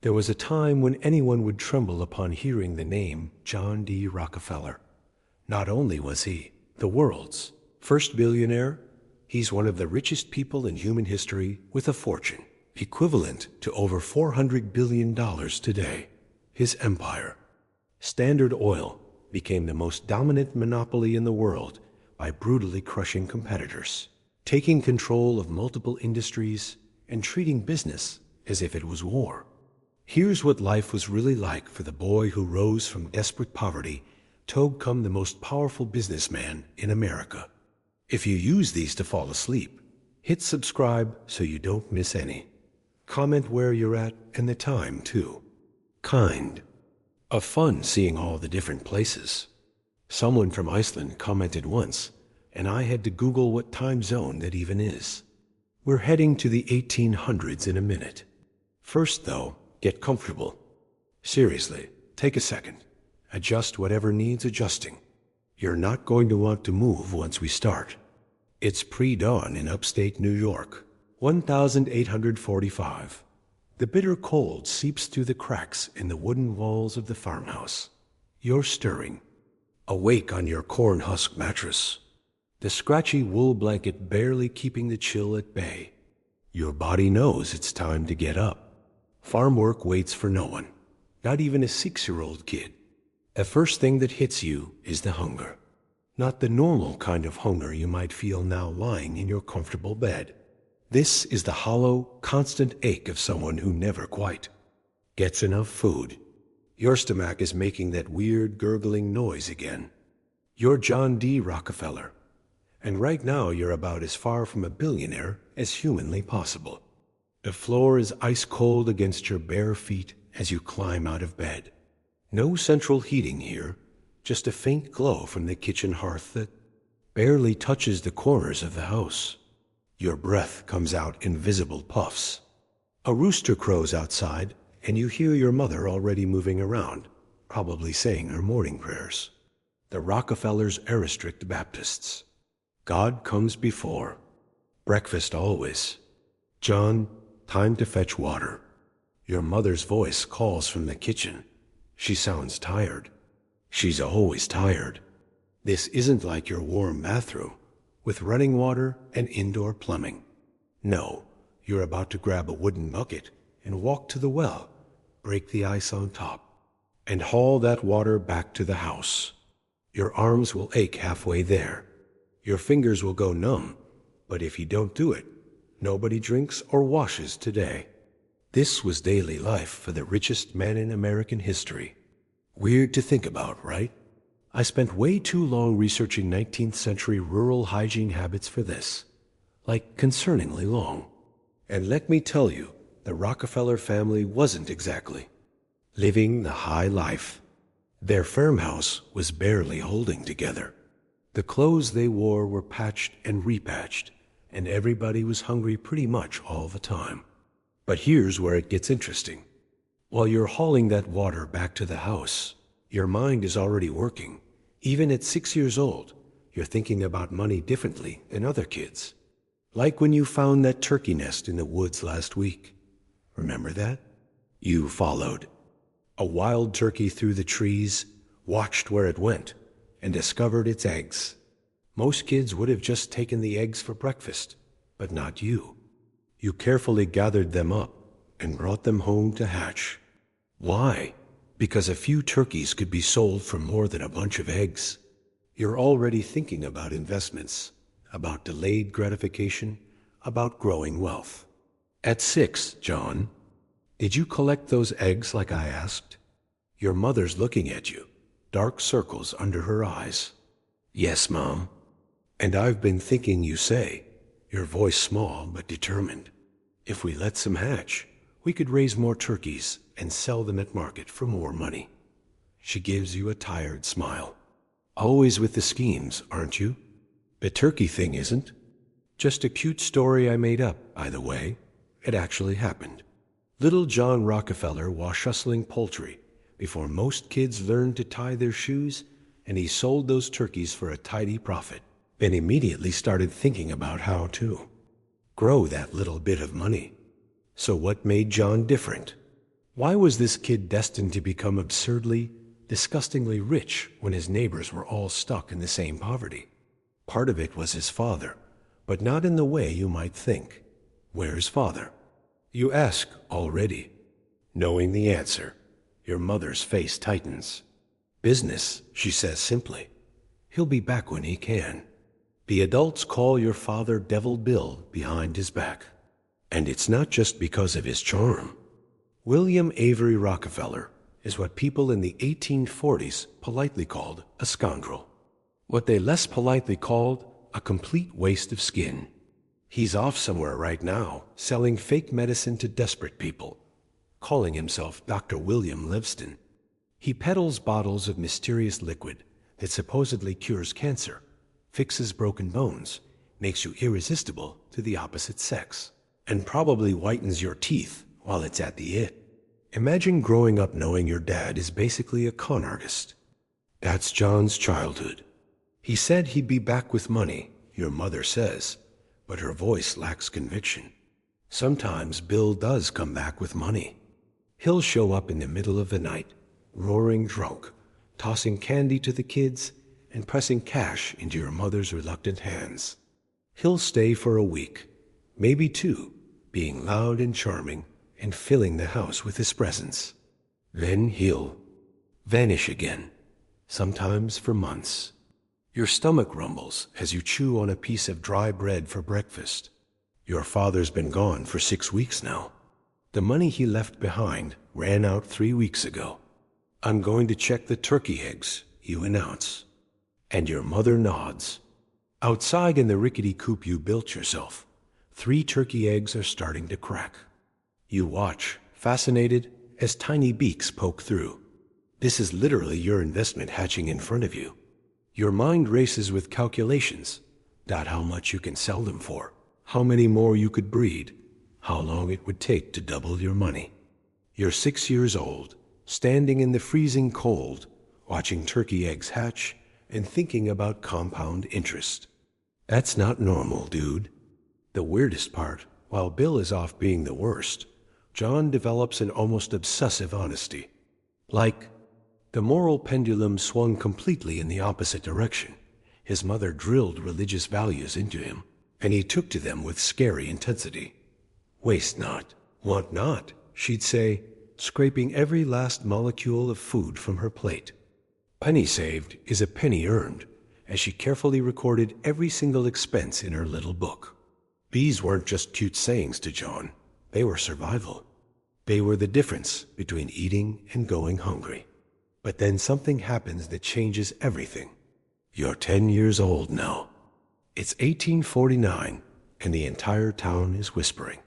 There was a time when anyone would tremble upon hearing the name John D. Rockefeller. Not only was he the world's first billionaire, he's one of the richest people in human history with a fortune equivalent to over $400 billion today. His empire, Standard Oil, became the most dominant monopoly in the world by brutally crushing competitors, taking control of multiple industries, and treating business as if it was war. Here's what life was really like for the boy who rose from desperate poverty to become the most powerful businessman in America. If you use these to fall asleep, hit subscribe so you don't miss any. Comment where you're at and the time, too. Kind of fun seeing all the different places. Someone from Iceland commented once, and I had to Google what time zone that even is. We're heading to the 1800s in a minute. First, though, get comfortable. Seriously, take a second. Adjust whatever needs adjusting. You're not going to want to move once we start. It's pre-dawn in upstate New York, 1845. The bitter cold seeps through the cracks in the wooden walls of the farmhouse. You're stirring, awake on your corn husk mattress, the scratchy wool blanket barely keeping the chill at bay. Your body knows it's time to get up. Farm work waits for no one, not even a 6-year-old kid. The first thing that hits you is the hunger. Not the normal kind of hunger you might feel now lying in your comfortable bed. This is the hollow, constant ache of someone who never quite gets enough food. Your stomach is making that weird gurgling noise again. You're John D. Rockefeller, and right now you're about as far from a billionaire as humanly possible. The floor is ice cold against your bare feet as you climb out of bed. No central heating here, just a faint glow from the kitchen hearth that barely touches the corners of the house. Your breath comes out in visible puffs. A rooster crows outside, and you hear your mother already moving around, probably saying her morning prayers. The Rockefellers are strict Baptists. God comes before. Breakfast always. John, time to fetch water. Your mother's voice calls from the kitchen. She sounds tired. She's always tired. This isn't like your warm bathroom, with running water and indoor plumbing. No, you're about to grab a wooden bucket and walk to the well, break the ice on top, and haul that water back to the house. Your arms will ache halfway there. Your fingers will go numb, but if you don't do it, nobody drinks or washes today. This was daily life for the richest man in American history. Weird to think about, right? I spent way too long researching 19th century rural hygiene habits for this. Like, concerningly long. And let me tell you, the Rockefeller family wasn't exactly living the high life. Their farmhouse was barely holding together. The clothes they wore were patched and repatched, and everybody was hungry pretty much all the time. But here's where it gets interesting. While you're hauling that water back to the house, your mind is already working. Even at 6 years old, you're thinking about money differently than other kids. Like when you found that turkey nest in the woods last week. Remember that? You followed a wild turkey through the trees, watched where it went, and discovered its eggs. Most kids would have just taken the eggs for breakfast, but not you. You carefully gathered them up and brought them home to hatch. Why? Because a few turkeys could be sold for more than a bunch of eggs. You're already thinking about investments, about delayed gratification, about growing wealth. At 6, John, did you collect those eggs like I asked? Your mother's looking at you, dark circles under her eyes. Yes, Mom. And I've been thinking you say, your voice small but determined. If we let some hatch, we could raise more turkeys and sell them at market for more money. She gives you a tired smile. Always with the schemes, aren't you? The turkey thing isn't. Just a cute story I made up, by the way. It actually happened. Little John Rockefeller was shussling poultry before most kids learned to tie their shoes, and he sold those turkeys for a tidy profit, then immediately started thinking about how to grow that little bit of money. So what made John different? Why was this kid destined to become absurdly, disgustingly rich when his neighbors were all stuck in the same poverty? Part of it was his father, but not in the way you might think. Where's father? You ask already. Knowing the answer, your mother's face tightens. Business, she says simply. He'll be back when he can. The adults call your father Devil Bill behind his back. And it's not just because of his charm. William Avery Rockefeller is what people in the 1840s politely called a scoundrel. What they less politely called a complete waste of skin. He's off somewhere right now, selling fake medicine to desperate people, calling himself Dr. William Livston. He peddles bottles of mysterious liquid that supposedly cures cancer, fixes broken bones, makes you irresistible to the opposite sex, and probably whitens your teeth while it's at the it. Imagine growing up knowing your dad is basically a con artist. That's John's childhood. He said he'd be back with money, your mother says, but her voice lacks conviction. Sometimes Bill does come back with money. He'll show up in the middle of the night, roaring drunk, tossing candy to the kids and pressing cash into your mother's reluctant hands. He'll stay for a week, maybe two, being loud and charming and filling the house with his presence. Then he'll vanish again, sometimes for months. Your stomach rumbles as you chew on a piece of dry bread for breakfast. Your father's been gone for 6 weeks now. The money he left behind ran out 3 weeks ago. I'm going to check the turkey eggs, you announce. And your mother nods. Outside in the rickety coop you built yourself, 3 turkey eggs are starting to crack. You watch, fascinated, as tiny beaks poke through. This is literally your investment hatching in front of you. Your mind races with calculations. Not how much you can sell them for, how many more you could breed, how long it would take to double your money. You're 6 years old, standing in the freezing cold, watching turkey eggs hatch and thinking about compound interest. That's not normal, dude. The weirdest part, while Bill is off being the worst, John develops an almost obsessive honesty. Like, the moral pendulum swung completely in the opposite direction. His mother drilled religious values into him, and he took to them with scary intensity. Waste not, want not, she'd say, scraping every last molecule of food from her plate. Penny saved is a penny earned, as she carefully recorded every single expense in her little book. These weren't just cute sayings to John. They were survival. They were the difference between eating and going hungry. But then something happens that changes everything. You're 10 years old now. It's 1849, and the entire town is whispering.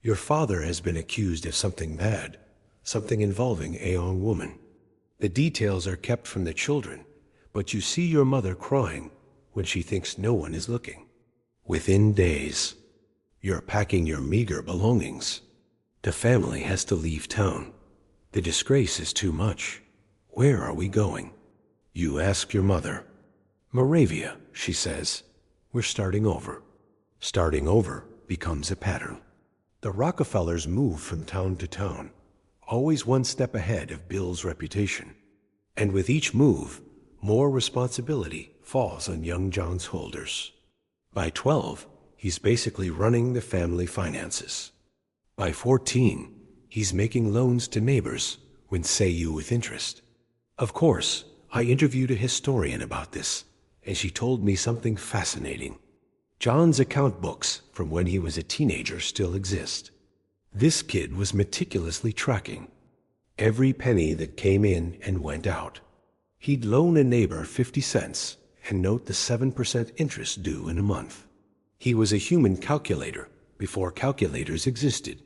Your father has been accused of something bad, something involving a young woman. The details are kept from the children, but you see your mother crying when she thinks no one is looking. Within days, you're packing your meager belongings. The family has to leave town. The disgrace is too much. Where are we going? You ask your mother. Moravia, she says. We're starting over. Starting over becomes a pattern. The Rockefellers move from town to town, always one step ahead of Bill's reputation. And with each move, more responsibility falls on young John's shoulders. By 12, he's basically running the family finances. By 14, he's making loans to neighbors when say you with interest. Of course, I interviewed a historian about this, and she told me something fascinating. John's account books from when he was a teenager still exist. This kid was meticulously tracking every penny that came in and went out. He'd loan a neighbor 50 cents and note the 7% interest due in a month. He was a human calculator before calculators existed.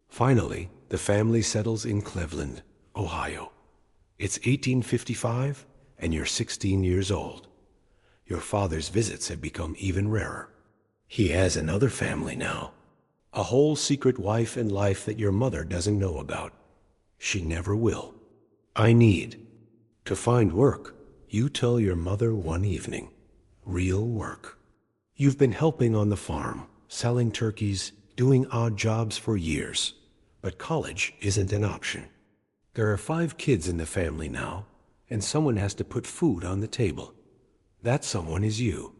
Finally, the family settles in Cleveland, Ohio. It's 1855, and you're 16 years old. Your father's visits have become even rarer. He has another family now, a whole secret wife and life that your mother doesn't know about. She never will. To find work, you tell your mother one evening. Real work. You've been helping on the farm, selling turkeys, doing odd jobs for years. But college isn't an option. There are 5 kids in the family now, and someone has to put food on the table. That someone is you.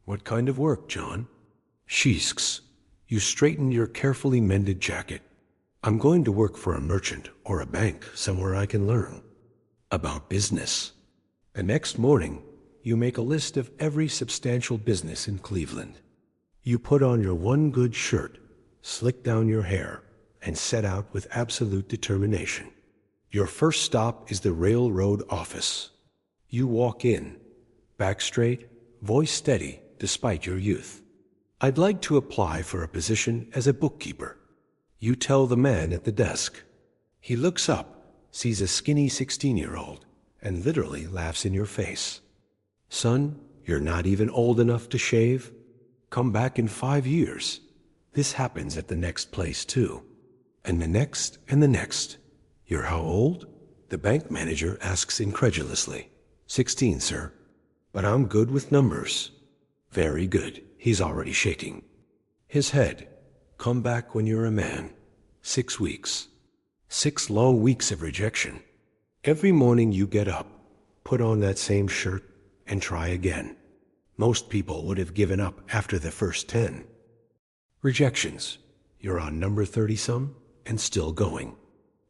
What kind of work, John? Sheesks. You straighten your carefully mended jacket. I'm going to work for a merchant or a bank somewhere I can learn about business. The next morning, you make a list of every substantial business in Cleveland. You put on your one good shirt, slick down your hair, and set out with absolute determination. Your first stop is the railroad office. You walk in, back straight, voice steady despite your youth. I'd like to apply for a position as a bookkeeper. You tell the man at the desk. He looks up, sees a skinny 16-year-old, and literally laughs in your face. Son, you're not even old enough to shave? Come back in 5 years. This happens at the next place, too. And the next, and the next. You're how old? The bank manager asks incredulously. 16, sir. But I'm good with numbers. Very good. He's already shaking. His head. Come back when you're a man. 6 weeks. 6 long weeks of rejection. Every morning you get up, put on that same shirt, and try again. Most people would have given up after the first 10. Rejections. You're on number 30-some and still going.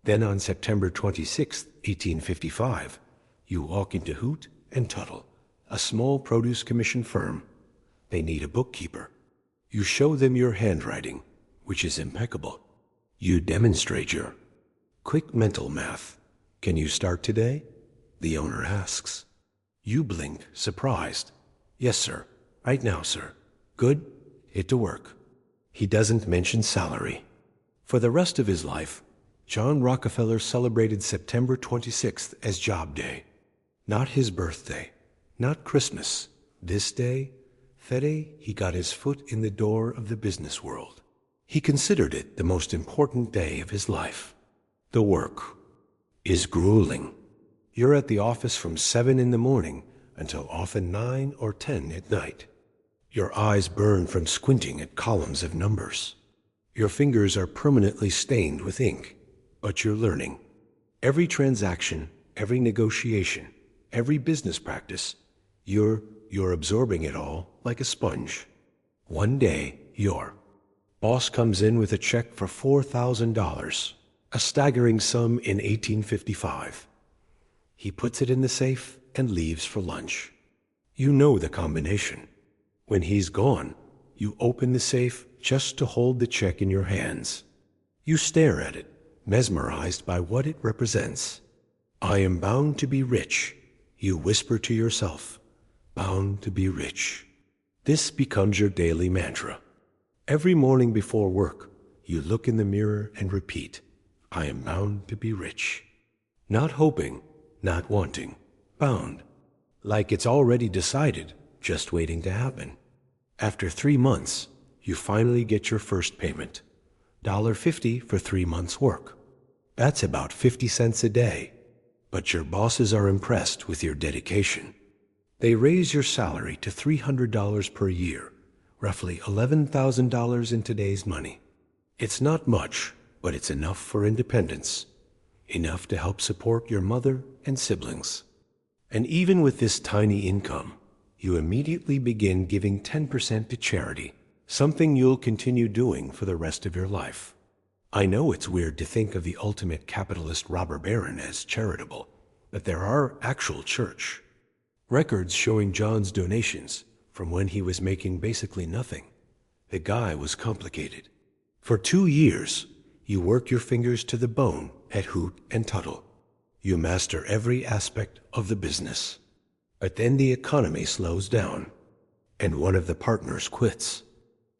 Then on September 26, 1855, you walk into Hoot and Tuttle, a small produce commission firm. They need a bookkeeper. You show them your handwriting, which is impeccable. You demonstrate your quick mental math. Can you start today? The owner asks. You blink, surprised. Yes, sir. Right now, sir. Good. Hit to work. He doesn't mention salary. For the rest of his life, John Rockefeller celebrated September 26th as Job Day. Not his birthday, not Christmas. This day, the day he got his foot in the door of the business world. He considered it the most important day of his life. The work is grueling. You're at the office from 7 in the morning until often 9 or 10 at night. Your eyes burn from squinting at columns of numbers. Your fingers are permanently stained with ink, but you're learning. Every transaction, every negotiation, every business practice, you're absorbing it all like a sponge. One day, your boss comes in with a check for $4,000, a staggering sum in 1855. He puts it in the safe and leaves for lunch. You know the combination. When he's gone, you open the safe just to hold the check in your hands. You stare at it, mesmerized by what it represents. I am bound to be rich, you whisper to yourself. Bound to be rich. This becomes your daily mantra. Every morning before work, you look in the mirror and repeat, I am bound to be rich. Not hoping, not wanting, bound. Like it's already decided, just waiting to happen. After 3 months, you finally get your first payment. $1.50 for 3 months' work. That's about 50 cents a day. But your bosses are impressed with your dedication. They raise your salary to $300 per year, roughly $11,000 in today's money. It's not much, but it's enough for independence. Enough to help support your mother and siblings. And even with this tiny income, you immediately begin giving 10% to charity, something you'll continue doing for the rest of your life. I know it's weird to think of the ultimate capitalist robber baron as charitable, but there are actual church records showing John's donations from when he was making basically nothing. The guy was complicated. For 2 years, you work your fingers to the bone at Hoot and Tuttle. You master every aspect of the business. But then the economy slows down, and one of the partners quits.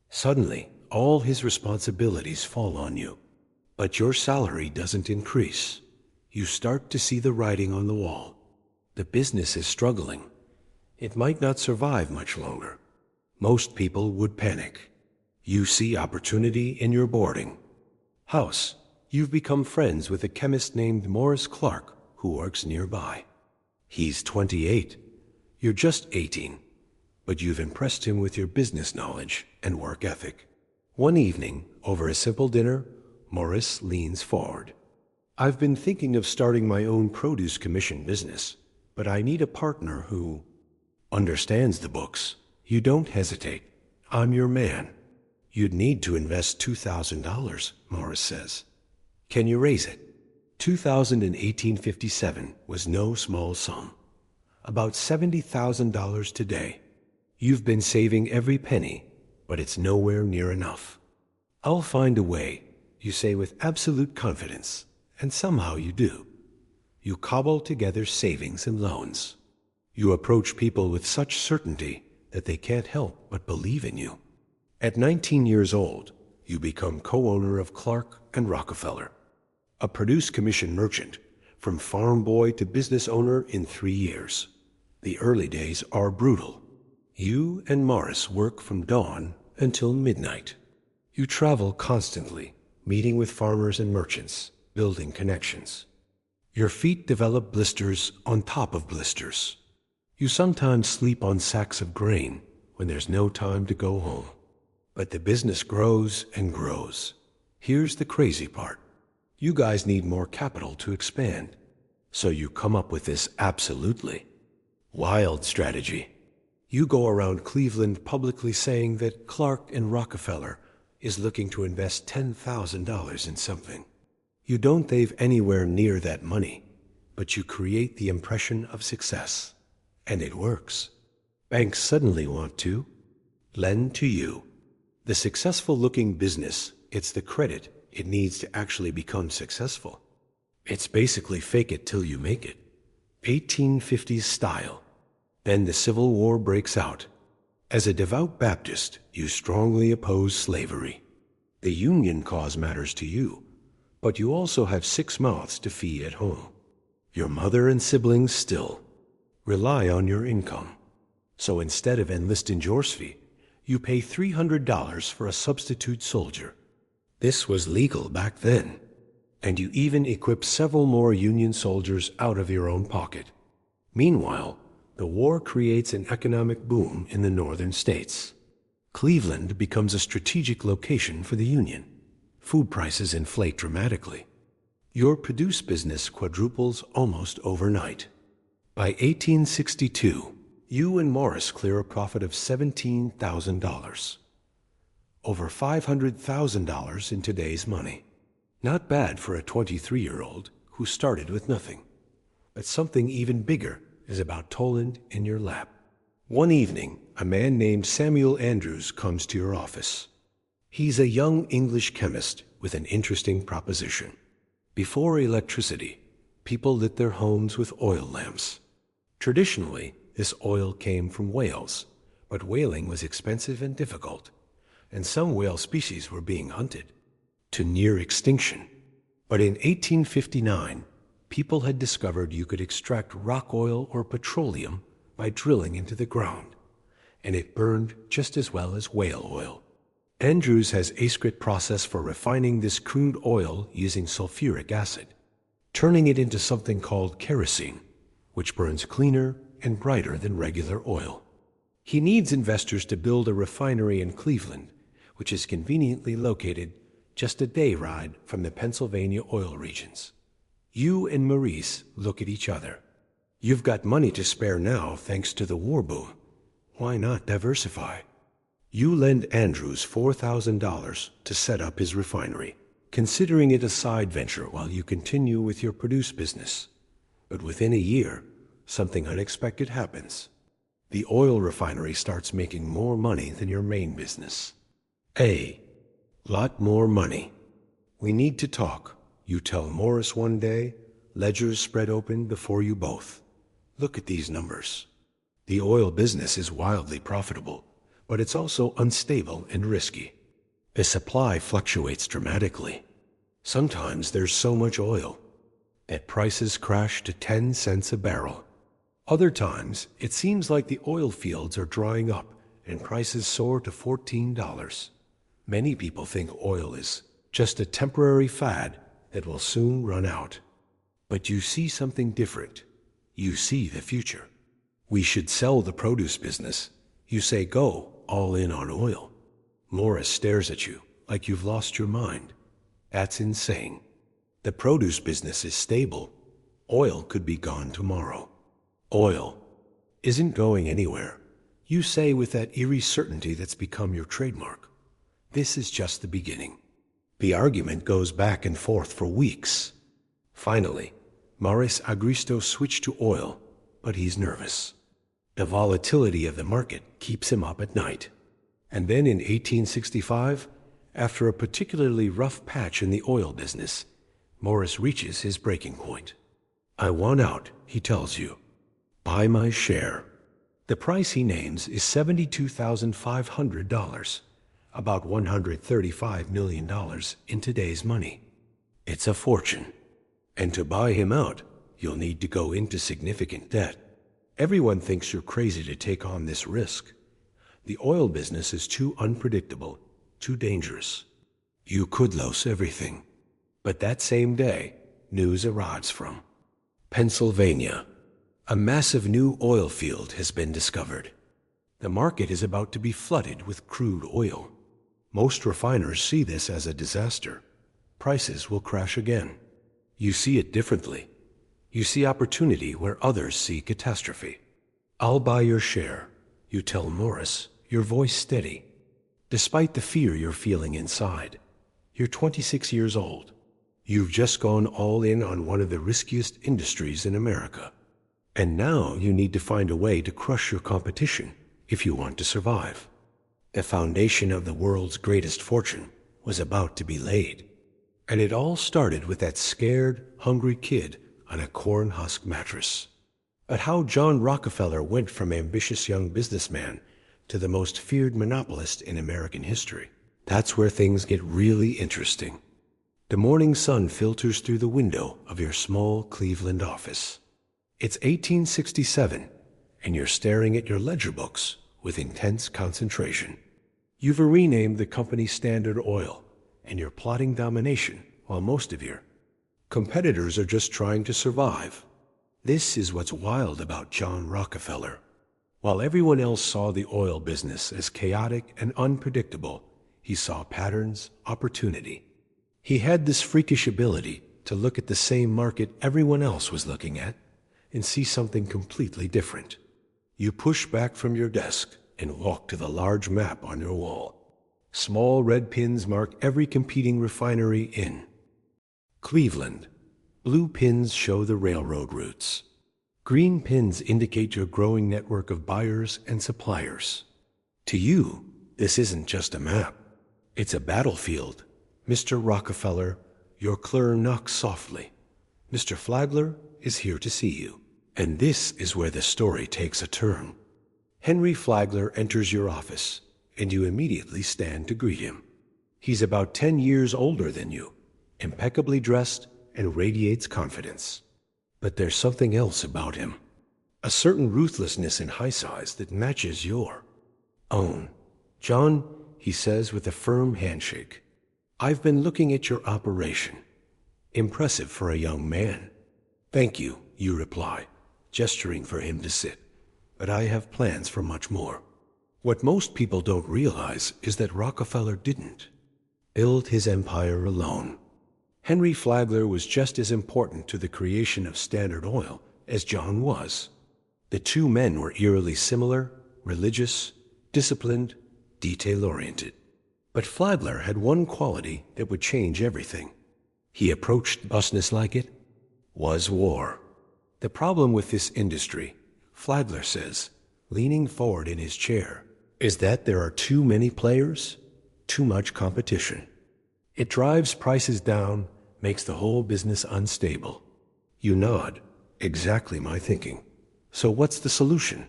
Suddenly, all his responsibilities fall on you. But your salary doesn't increase. You start to see the writing on the wall. The business is struggling. It might not survive much longer. Most people would panic. You see opportunity in your boarding house. You've become friends with a chemist named Morris Clark who works nearby. He's 28. You're just 18. But you've impressed him with your business knowledge and work ethic. One evening, over a simple dinner, Morris leans forward. I've been thinking of starting my own produce commission business, but I need a partner who understands the books. You don't hesitate. I'm your man. You'd need to invest $2,000, Morris says. Can you raise it? 2000 in 1857 was no small sum. About $70,000 today. You've been saving every penny, but it's nowhere near enough. I'll find a way, you say with absolute confidence, and somehow you do. You cobble together savings and loans. You approach people with such certainty that they can't help but believe in you. At 19 years old, you become co-owner of Clark and Rockefeller, a produce commission merchant, from farm boy to business owner in 3 years. The early days are brutal. You and Morris work from dawn until midnight. You travel constantly, meeting with farmers and merchants, building connections. Your feet develop blisters on top of blisters. You sometimes sleep on sacks of grain when there's no time to go home. But the business grows and grows. Here's the crazy part. You guys need more capital to expand. So you come up with this absolutely wild strategy. You go around Cleveland publicly saying that Clark and Rockefeller is looking to invest $10,000 in something. You don't save anywhere near that money, but you create the impression of success. And it works. Banks suddenly want to lend to you. The successful-looking business, it's the credit it needs to actually become successful. It's basically fake it till you make it. 1850s style. Then the Civil War breaks out. As a devout Baptist, you strongly oppose slavery. The Union cause matters to you, but you also have 6 mouths to feed at home. Your mother and siblings still rely on your income. So instead of enlisting Jorsby, you pay $300 for a substitute soldier. This was legal back then. And you even equip several more Union soldiers out of your own pocket. Meanwhile, the war creates an economic boom in the northern states. Cleveland becomes a strategic location for the Union. Food prices inflate dramatically. Your produce business quadruples almost overnight. By 1862, you and Morris clear a profit of $17,000. Over $500,000 in today's money. Not bad for a 23-year-old who started with nothing. But something even bigger is about Toland in your lap. One evening, a man named Samuel Andrews comes to your office. He's a young English chemist with an interesting proposition. Before electricity, people lit their homes with oil lamps. Traditionally, this oil came from whales, but whaling was expensive and difficult, and some whale species were being hunted to near extinction. But in 1859, people had discovered you could extract rock oil or petroleum by drilling into the ground, and it burned just as well as whale oil. Andrews has a secret process for refining this crude oil using sulfuric acid, turning it into something called kerosene, which burns cleaner and brighter than regular oil. He needs investors to build a refinery in Cleveland, which is conveniently located just a day ride from the Pennsylvania oil regions. You and Maurice look at each other. You've got money to spare now thanks to the war boom. Why not diversify? You lend Andrews $4,000 to set up his refinery, considering it a side venture while you continue with your produce business. But within a year, something unexpected happens. The oil refinery starts making more money than your main business. A lot more money. We need to talk. You tell Morris one day, ledgers spread open before you both. Look at these numbers. The oil business is wildly profitable, but it's also unstable and risky. The supply fluctuates dramatically. Sometimes there's so much oil that prices crash to 10 cents a barrel. Other times, it seems like the oil fields are drying up and prices soar to $14. Many people think oil is just a temporary fad that will soon run out. But you see something different. You see the future. We should sell the produce business. You say go all in on oil. Morris stares at you like you've lost your mind. That's insane. The produce business is stable. Oil could be gone tomorrow. Oil isn't going anywhere. You say with that eerie certainty that's become your trademark. This is just the beginning. The argument goes back and forth for weeks. Finally, Maurice Agristo switched to oil, but he's nervous. The volatility of the market keeps him up at night. And then in 1865, after a particularly rough patch in the oil business, Maurice reaches his breaking point. I want out, he tells you. Buy my share. The price he names is $72,500, about $135 million in today's money. It's a fortune. And to buy him out, you'll need to go into significant debt. Everyone thinks you're crazy to take on this risk. The oil business is too unpredictable, too dangerous. You could lose everything. But that same day, news arrives from Pennsylvania. A massive new oil field has been discovered. The market is about to be flooded with crude oil. Most refiners see this as a disaster. Prices will crash again. You see it differently. You see opportunity where others see catastrophe. I'll buy your share, you tell Maurice, your voice steady. Despite the fear you're feeling inside, you're 26 years old. You've just gone all in on one of the riskiest industries in America. And now you need to find a way to crush your competition if you want to survive. The foundation of the world's greatest fortune was about to be laid. And it all started with that scared, hungry kid on a corn husk mattress. But how John Rockefeller went from ambitious young businessman to the most feared monopolist in American history. That's where things get really interesting. The morning sun filters through the window of your small Cleveland office. It's 1867, and you're staring at your ledger books with intense concentration. You've renamed the company Standard Oil, and you're plotting domination while most of your competitors are just trying to survive. This is what's wild about John Rockefeller. While everyone else saw the oil business as chaotic and unpredictable, he saw patterns, opportunity. He had this freakish ability to look at the same market everyone else was looking at and see something completely different. You push back from your desk and walk to the large map on your wall. Small red pins mark every competing refinery in Cleveland. Blue pins show the railroad routes. Green pins indicate your growing network of buyers and suppliers. To you, this isn't just a map. It's a battlefield. Mr. Rockefeller, your clerk knocks softly. Mr. Flagler is here to see you. And this is where the story takes a turn. Henry Flagler enters your office, and you immediately stand to greet him. He's about 10 years older than you, impeccably dressed, and radiates confidence. But there's something else about him. A certain ruthlessness and high size that matches your own. John, he says with a firm handshake, I've been looking at your operation. Impressive for a young man. Thank you, you reply, gesturing for him to sit. But I have plans for much more. What most people don't realize is that Rockefeller didn't build his empire alone. Henry Flagler was just as important to the creation of Standard Oil as John was. The two men were eerily similar, religious, disciplined, detail-oriented. But Flagler had one quality that would change everything. He approached business like it was war. The problem with this industry, Flagler says, leaning forward in his chair, is that there are too many players, too much competition. It drives prices down, makes the whole business unstable. You nod. Exactly my thinking. So what's the solution?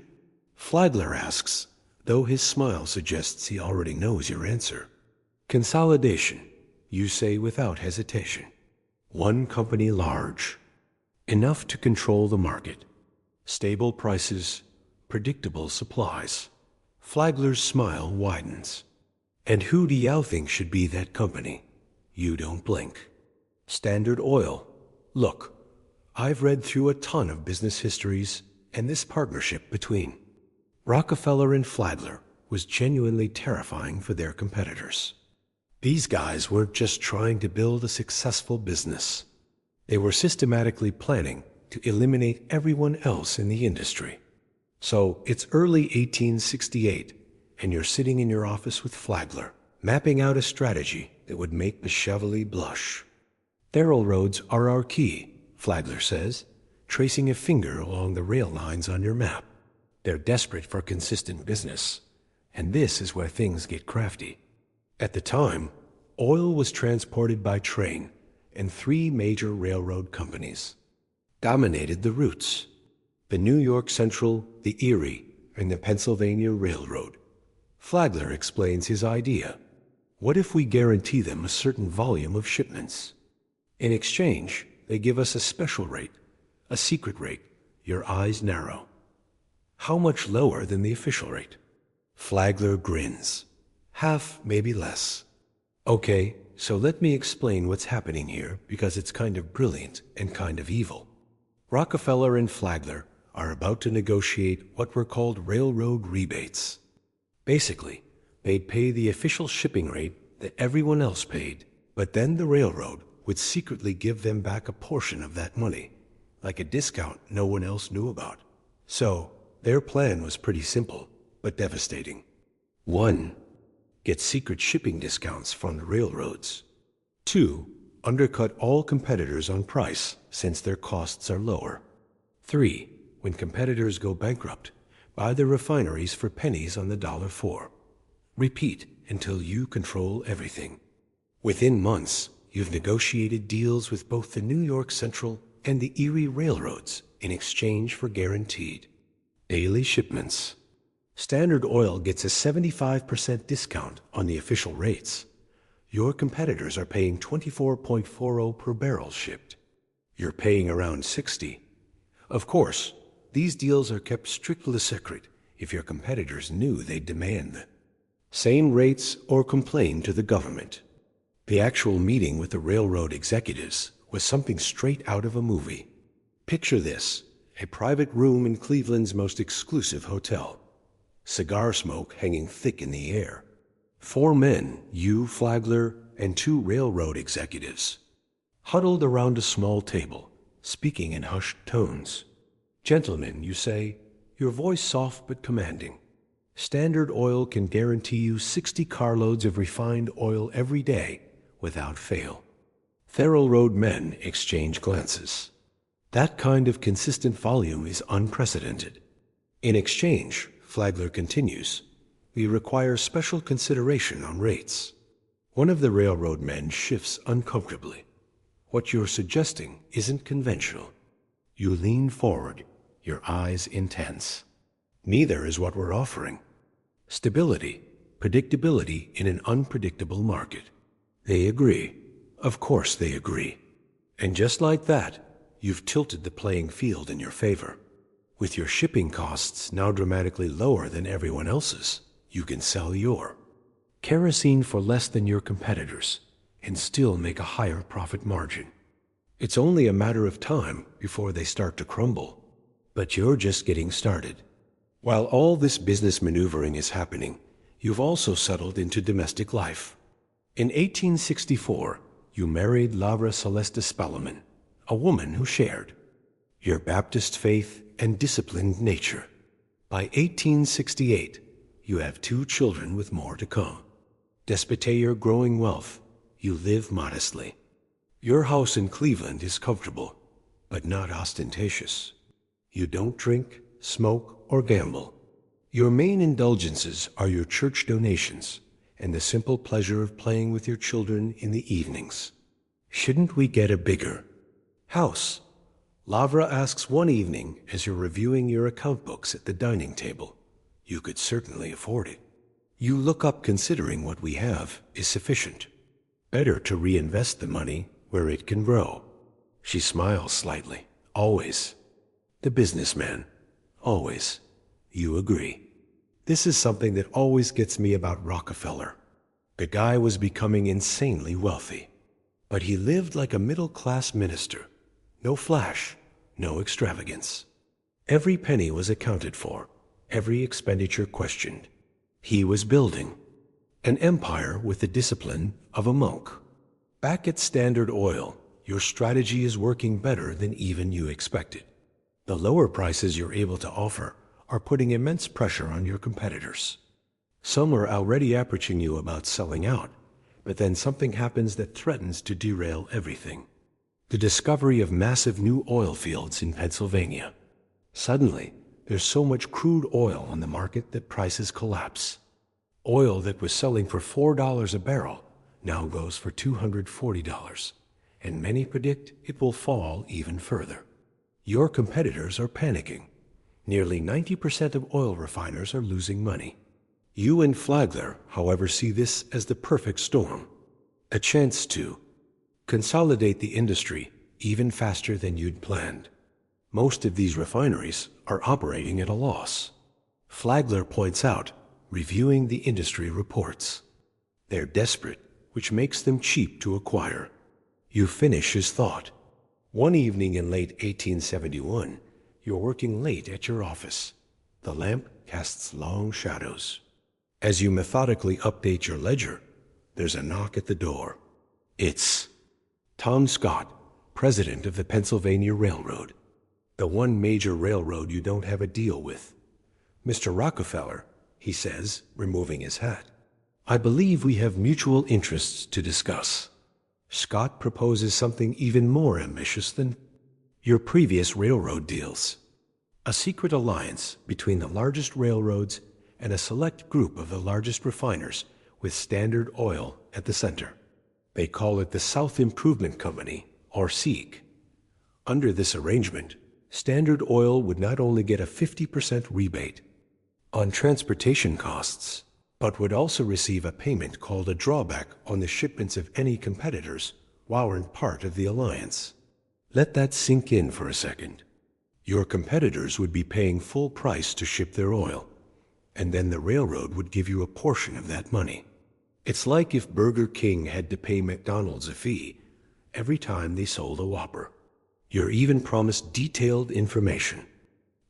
Flagler asks, though his smile suggests he already knows your answer. Consolidation, you say without hesitation. One company large. Enough to control the market. Stable prices, predictable supplies. Flagler's smile widens. And who do y'all think should be that company? You don't blink. Standard Oil. Look, I've read through a ton of business histories, and this partnership between Rockefeller and Flagler was genuinely terrifying for their competitors. These guys weren't just trying to build a successful business. They were systematically planning to eliminate everyone else in the industry. So it's early 1868, and you're sitting in your office with Flagler, mapping out a strategy that would make the Chevalier blush. "Thurl roads are our key," Flagler says, tracing a finger along the rail lines on your map. "They're desperate for consistent business, and this is where things get crafty." At the time, oil was transported by train, and three major railroad companies dominated the routes: the New York Central, the Erie, and the Pennsylvania Railroad. Flagler explains his idea. What if we guarantee them a certain volume of shipments? In exchange, they give us a special rate, a secret rate. Your eyes narrow. How much lower than the official rate? Flagler grins. Half, maybe less. Okay, so let me explain what's happening here, because it's kind of brilliant and kind of evil. Rockefeller and Flagler are about to negotiate what were called railroad rebates. Basically, they'd pay the official shipping rate that everyone else paid, but then the railroad would secretly give them back a portion of that money, like a discount no one else knew about. So, their plan was pretty simple, but devastating. 1. Get secret shipping discounts from the railroads. 2. Undercut all competitors on price, since their costs are lower. 3. When competitors go bankrupt, buy the refineries for pennies on the $1. Repeat until you control everything. Within months, you've negotiated deals with both the New York Central and the Erie railroads in exchange for guaranteed daily shipments. Standard Oil gets a 75% discount on the official rates. Your competitors are paying $24.40 per barrel shipped. You're paying around $60. Of course, these deals are kept strictly secret. If your competitors knew, they'd demand the same rates or complain to the government. The actual meeting with the railroad executives was something straight out of a movie. Picture this: a private room in Cleveland's most exclusive hotel. Cigar smoke hanging thick in the air. 4 men, you, Flagler, and 2 railroad executives, huddled around a small table, speaking in hushed tones. "Gentlemen," you say, your voice soft but commanding, "Standard Oil can guarantee you 60 carloads of refined oil every day without fail." Thurl Road men exchange glances. That kind of consistent volume is unprecedented. In exchange, Flagler continues, we require special consideration on rates. One of the railroad men shifts uncomfortably. What you're suggesting isn't conventional. You lean forward, your eyes intense. Neither is what we're offering. Stability, predictability in an unpredictable market. They agree. Of course they agree. And just like that, you've tilted the playing field in your favor. With your shipping costs now dramatically lower than everyone else's, you can sell your kerosene for less than your competitors and still make a higher profit margin. It's only a matter of time before they start to crumble. But you're just getting started. While all this business maneuvering is happening, you've also settled into domestic life. In 1864, you married Lavra Celesta Spalaman, a woman who shared your Baptist faith and disciplined nature. By 1868, you have 2 children with more to come. Despite your growing wealth, you live modestly. Your house in Cleveland is comfortable, but not ostentatious. You don't drink, smoke, or gamble. Your main indulgences are your church donations and the simple pleasure of playing with your children in the evenings. Shouldn't we get a bigger house? Lavra asks one evening as you're reviewing your account books at the dining table. You could certainly afford it. You look up, considering what we have is sufficient. Better to reinvest the money where it can grow. She smiles slightly. Always. The businessman. Always. You agree. This is something that always gets me about Rockefeller. The guy was becoming insanely wealthy. But he lived like a middle-class minister. No flash, no extravagance. Every penny was accounted for, every expenditure questioned. He was building. an empire with the discipline of a monk. Back at Standard Oil, your strategy is working better than even you expected. The lower prices you're able to offer are putting immense pressure on your competitors. Some are already approaching you about selling out, but then something happens that threatens to derail everything. The discovery of massive new oil fields in Pennsylvania. Suddenly, there's so much crude oil on the market that prices collapse. Oil that was selling for $4 a barrel now goes for $240, and many predict it will fall even further. Your competitors are panicking. Nearly 90% of oil refiners are losing money. You and Flagler, however, see this as the perfect storm, a chance to consolidate the industry even faster than you'd planned. Most of these refineries are operating at a loss. Flagler points out, reviewing the industry reports. They're desperate, which makes them cheap to acquire. You finish his thought. One evening in late 1871, you're working late at your office. The lamp casts long shadows. As you methodically update your ledger, there's a knock at the door. It's Tom Scott, president of the Pennsylvania Railroad, the one major railroad you don't have a deal with. Mr. Rockefeller, he says, removing his hat, I believe we have mutual interests to discuss. Scott proposes something even more ambitious than your previous railroad deals. A secret alliance between the largest railroads and a select group of the largest refiners with Standard Oil at the center. They call it the South Improvement Company, or SEIC. Under this arrangement, Standard Oil would not only get a 50% rebate on transportation costs, but would also receive a payment called a drawback on the shipments of any competitors while we're part of the alliance. Let that sink in for a second. Your competitors would be paying full price to ship their oil, and then the railroad would give you a portion of that money. It's like if Burger King had to pay McDonald's a fee every time they sold a Whopper. You're even promised detailed information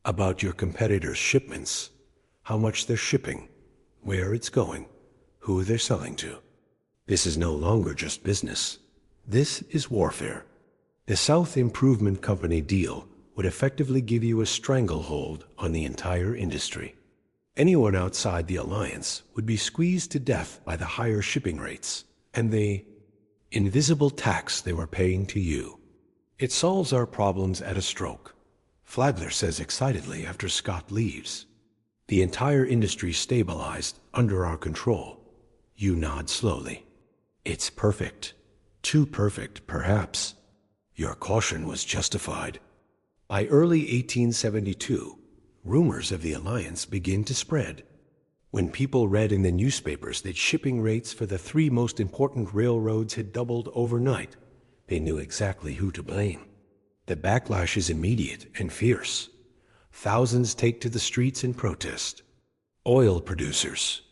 about your competitors' shipments, how much they're shipping, where it's going, who they're selling to. This is no longer just business. This is warfare. The South Improvement Company deal would effectively give you a stranglehold on the entire industry. Anyone outside the alliance would be squeezed to death by the higher shipping rates and the invisible tax they were paying to you. It solves our problems at a stroke, Flagler says excitedly after Scott leaves. The entire industry stabilized under our control. You nod slowly. It's perfect. Too perfect, perhaps. Your caution was justified. By early 1872, rumors of the alliance begin to spread. When people read in the newspapers that shipping rates for the three most important railroads had doubled overnight, they knew exactly who to blame. The backlash is immediate and fierce. Thousands take to the streets in protest. Oil producers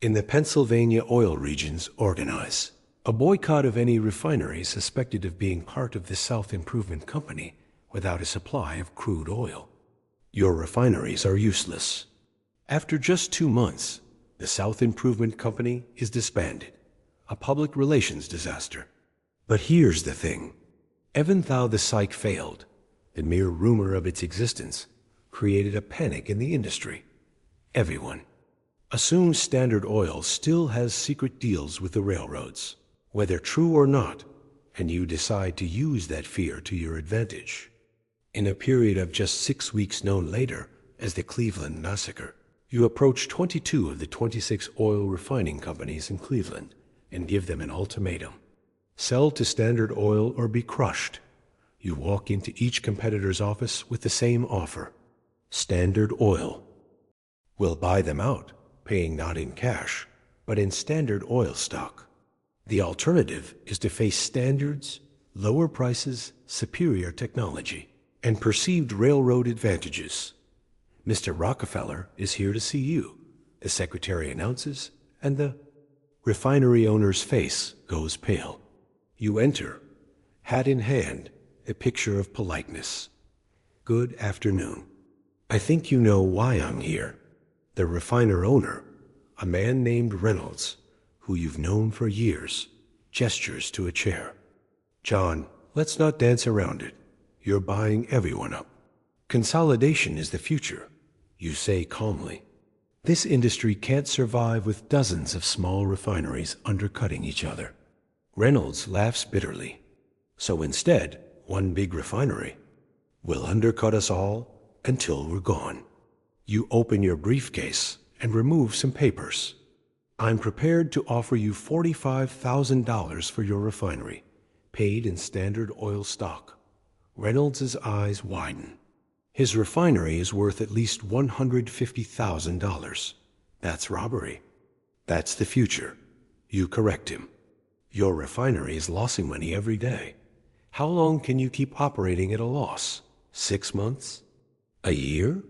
in the Pennsylvania oil regions organize. A boycott of any refinery suspected of being part of the South Improvement Company without a supply of crude oil. Your refineries are useless. After just 2 months, the South Improvement Company is disbanded, a public relations disaster. But here's the thing. Even though the SEIC failed, the mere rumor of its existence created a panic in the industry. Everyone assumes Standard Oil still has secret deals with the railroads, whether true or not, and you decide to use that fear to your advantage. In a period of just 6 weeks known later as the Cleveland Massacre, you approach 22 of the 26 oil refining companies in Cleveland and give them an ultimatum. Sell to Standard Oil or be crushed. You walk into each competitor's office with the same offer. Standard Oil will buy them out, paying not in cash, but in Standard Oil stock. The alternative is to face standards, lower prices, superior technology, and perceived railroad advantages. Mr. Rockefeller is here to see you, the secretary announces, and the refinery owner's face goes pale. You enter, hat in hand, a picture of politeness. Good afternoon. I think you know why I'm here. The refiner owner, a man named Reynolds, who you've known for years, gestures to a chair. John, let's not dance around it. You're buying everyone up. Consolidation is the future, you say calmly. This industry can't survive with dozens of small refineries undercutting each other. Reynolds laughs bitterly. So instead, one big refinery will undercut us all until we're gone. You open your briefcase and remove some papers. I'm prepared to offer you $45,000 for your refinery, paid in Standard Oil stock. Reynolds' eyes widen. His refinery is worth at least $150,000. That's robbery. That's the future. You correct him. Your refinery is losing money every day. How long can you keep operating at a loss? 6 months? A year?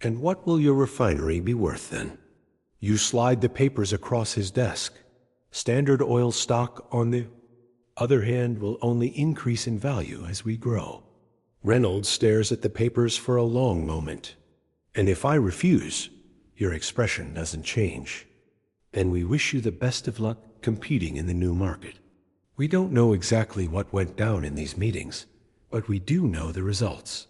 And what will your refinery be worth then? You slide the papers across his desk. Standard Oil stock, on the other hand, will only increase in value as we grow. Reynolds stares at the papers for a long moment. And if I refuse, your expression doesn't change. Then we wish you the best of luck competing in the new market. We don't know exactly what went down in these meetings, but we do know the results.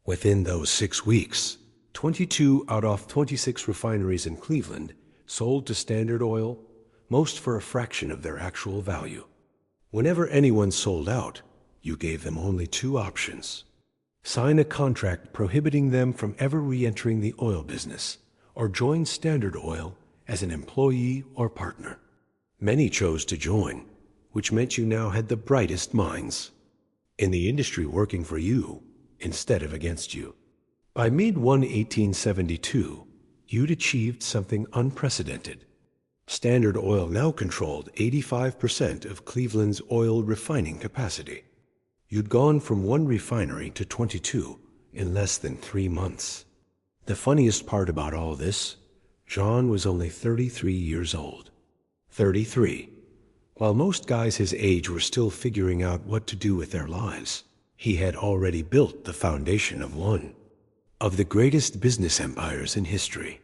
Within those 6 weeks, 22 out of 26 refineries in Cleveland sold to Standard Oil, most for a fraction of their actual value. Whenever anyone sold out, you gave them only 2 options. Sign a contract prohibiting them from ever re-entering the oil business, or join Standard Oil as an employee or partner. Many chose to join, which meant you now had the brightest minds in the industry working for you instead of against you. By mid-1872, you'd achieved something unprecedented. Standard Oil now controlled 85% of Cleveland's oil refining capacity. You'd gone from 1 refinery to 22 in less than 3 months. The funniest part about all this, John was only 33 years old. 33. While most guys his age were still figuring out what to do with their lives, he had already built the foundation of one of the greatest business empires in history.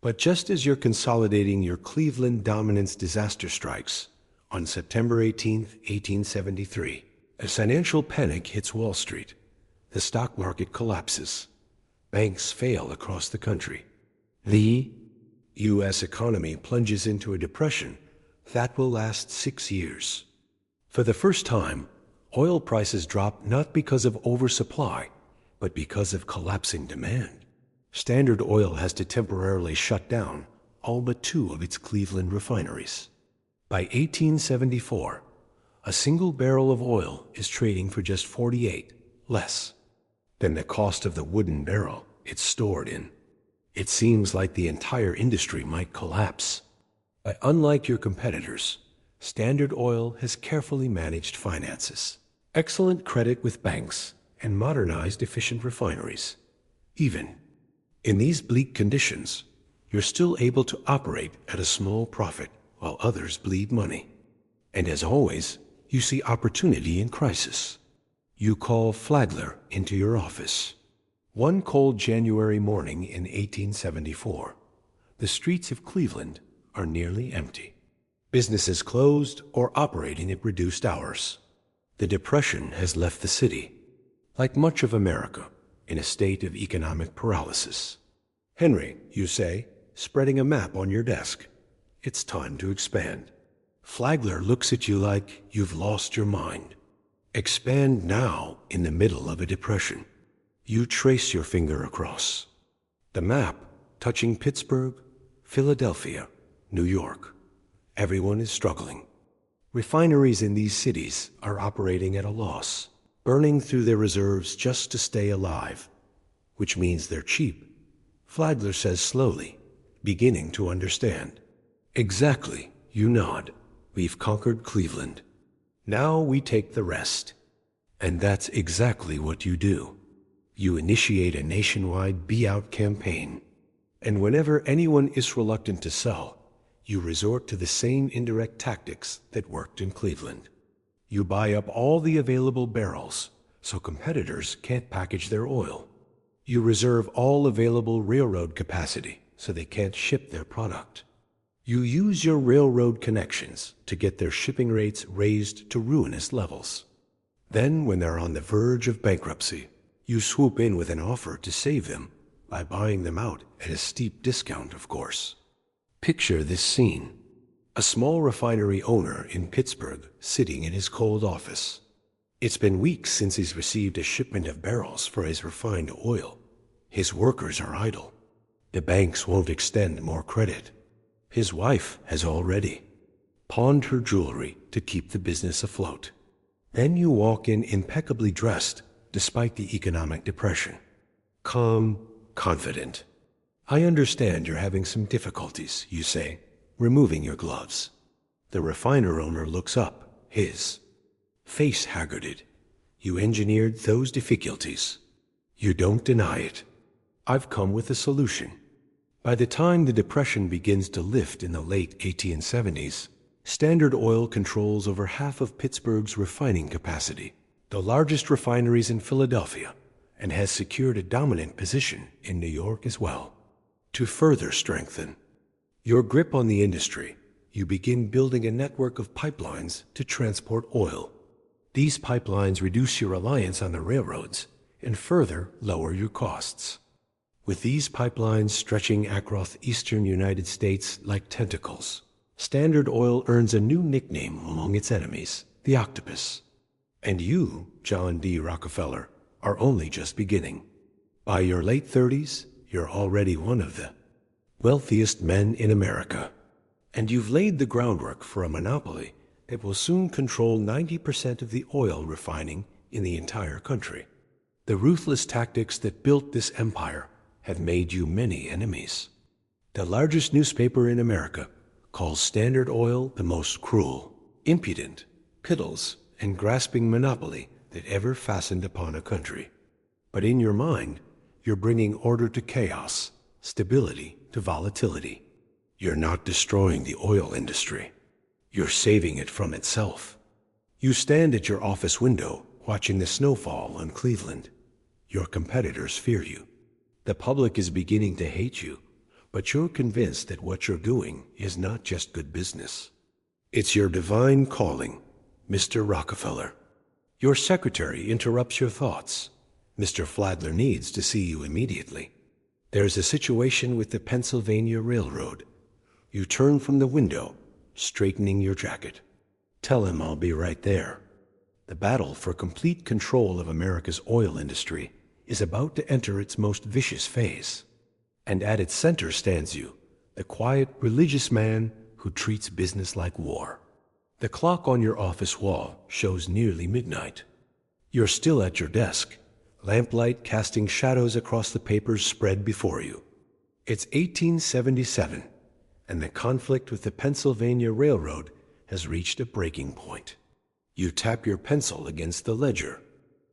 But just as you're consolidating your Cleveland dominance, disaster strikes on September 18, 1873. A financial panic hits Wall Street. The stock market collapses. Banks fail across the country. The U.S. economy plunges into a depression that will last 6 years. For the first time, oil prices drop not because of oversupply, but because of collapsing demand. Standard Oil has to temporarily shut down all but 2 of its Cleveland refineries. By 1874, a single barrel of oil is trading for just 48 less than the cost of the wooden barrel it's stored in. It seems like the entire industry might collapse. But unlike your competitors, Standard Oil has carefully managed finances, excellent credit with banks, and modernized efficient refineries. Even in these bleak conditions, you're still able to operate at a small profit while others bleed money. And as always, you see opportunity in crisis. You call Flagler into your office. One cold January morning in 1874, the streets of Cleveland are nearly empty. Businesses closed or operating at reduced hours. The Depression has left the city, like much of America, in a state of economic paralysis. Henry, you say, spreading a map on your desk. It's time to expand. Flagler looks at you like you've lost your mind. Expand now in the middle of a depression. You trace your finger across the map, touching Pittsburgh, Philadelphia, New York. Everyone is struggling. Refineries in these cities are operating at a loss, burning through their reserves just to stay alive, which means they're cheap. Flagler says slowly, beginning to understand. Exactly, you nod. We've conquered Cleveland. Now we take the rest. And that's exactly what you do. You initiate a nationwide be-out campaign. And whenever anyone is reluctant to sell, you resort to the same indirect tactics that worked in Cleveland. You buy up all the available barrels so competitors can't package their oil. You reserve all available railroad capacity so they can't ship their product. You use your railroad connections to get their shipping rates raised to ruinous levels. Then, when they're on the verge of bankruptcy, you swoop in with an offer to save them by buying them out at a steep discount, of course. Picture this scene. A small refinery owner in Pittsburgh sitting in his cold office. It's been weeks since he's received a shipment of barrels for his refined oil. His workers are idle. The banks won't extend more credit. His wife has already pawned her jewelry to keep the business afloat. Then you walk in impeccably dressed despite the economic depression. Calm, confident. "I understand you're having some difficulties," you say, removing your gloves. The refiner owner looks up, his face haggarded. "You engineered those difficulties. You don't deny it. I've come with a solution." By the time the Depression begins to lift in the late 1870s, Standard Oil controls over half of Pittsburgh's refining capacity, the largest refineries in Philadelphia, and has secured a dominant position in New York as well. To further strengthen your grip on the industry, you begin building a network of pipelines to transport oil. These pipelines reduce your reliance on the railroads and further lower your costs. With these pipelines stretching across eastern United States like tentacles, Standard Oil earns a new nickname among its enemies, the Octopus. And you, John D. Rockefeller, are only just beginning. By your late 30s, you're already one of the wealthiest men in America. And you've laid the groundwork for a monopoly that will soon control 90% of the oil refining in the entire country. The ruthless tactics that built this empire have made you many enemies. The largest newspaper in America calls Standard Oil the most cruel, impudent, pitiless, and grasping monopoly that ever fastened upon a country. But in your mind, you're bringing order to chaos, stability to volatility. You're not destroying the oil industry. You're saving it from itself. You stand at your office window watching the snowfall on Cleveland. Your competitors fear you. The public is beginning to hate you, but you're convinced that what you're doing is not just good business. It's your divine calling, Mr. Rockefeller. Your secretary interrupts your thoughts. "Mr. Flagler needs to see you immediately. There's a situation with the Pennsylvania Railroad." You turn from the window, straightening your jacket. "Tell him I'll be right there." The battle for complete control of America's oil industry is about to enter its most vicious phase. And at its center stands you, the quiet, religious man who treats business like war. The clock on your office wall shows nearly midnight. You're still at your desk, lamplight casting shadows across the papers spread before you. It's 1877, and the conflict with the Pennsylvania Railroad has reached a breaking point. You tap your pencil against the ledger.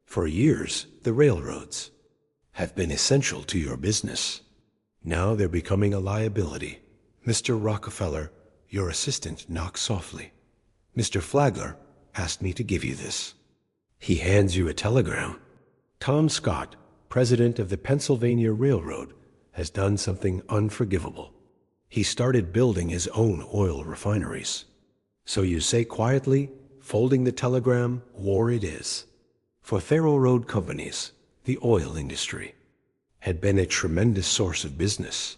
For years, the railroads have been essential to your business. Now they're becoming a liability. "Mr. Rockefeller," your assistant knocks softly. "Mr. Flagler asked me to give you this." He hands you a telegram. Tom Scott, president of the Pennsylvania Railroad, has done something unforgivable. He started building his own oil refineries. So you say quietly, folding the telegram, "War it is." For Thorough Road companies, the oil industry had been a tremendous source of business.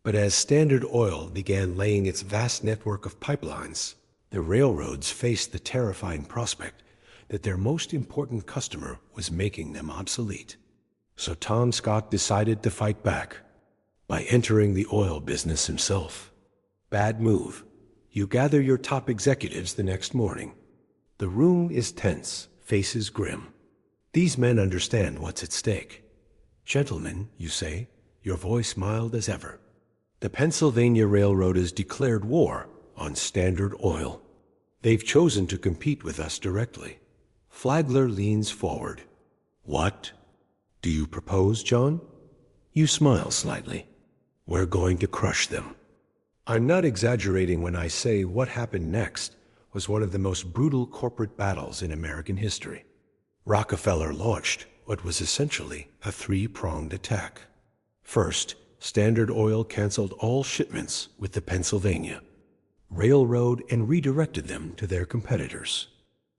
But as Standard Oil began laying its vast network of pipelines, the railroads faced the terrifying prospect that their most important customer was making them obsolete. So Tom Scott decided to fight back by entering the oil business himself. Bad move. You gather your top executives the next morning. The room is tense, faces grim. These men understand what's at stake. "Gentlemen," you say, your voice mild as ever, "the Pennsylvania Railroad has declared war on Standard Oil. They've chosen to compete with us directly." Flagler leans forward. "What do you propose, John?" You smile slightly. "We're going to crush them." I'm not exaggerating when I say what happened next was one of the most brutal corporate battles in American history. Rockefeller launched what was essentially a three-pronged attack. First, Standard Oil canceled all shipments with the Pennsylvania Railroad and redirected them to their competitors.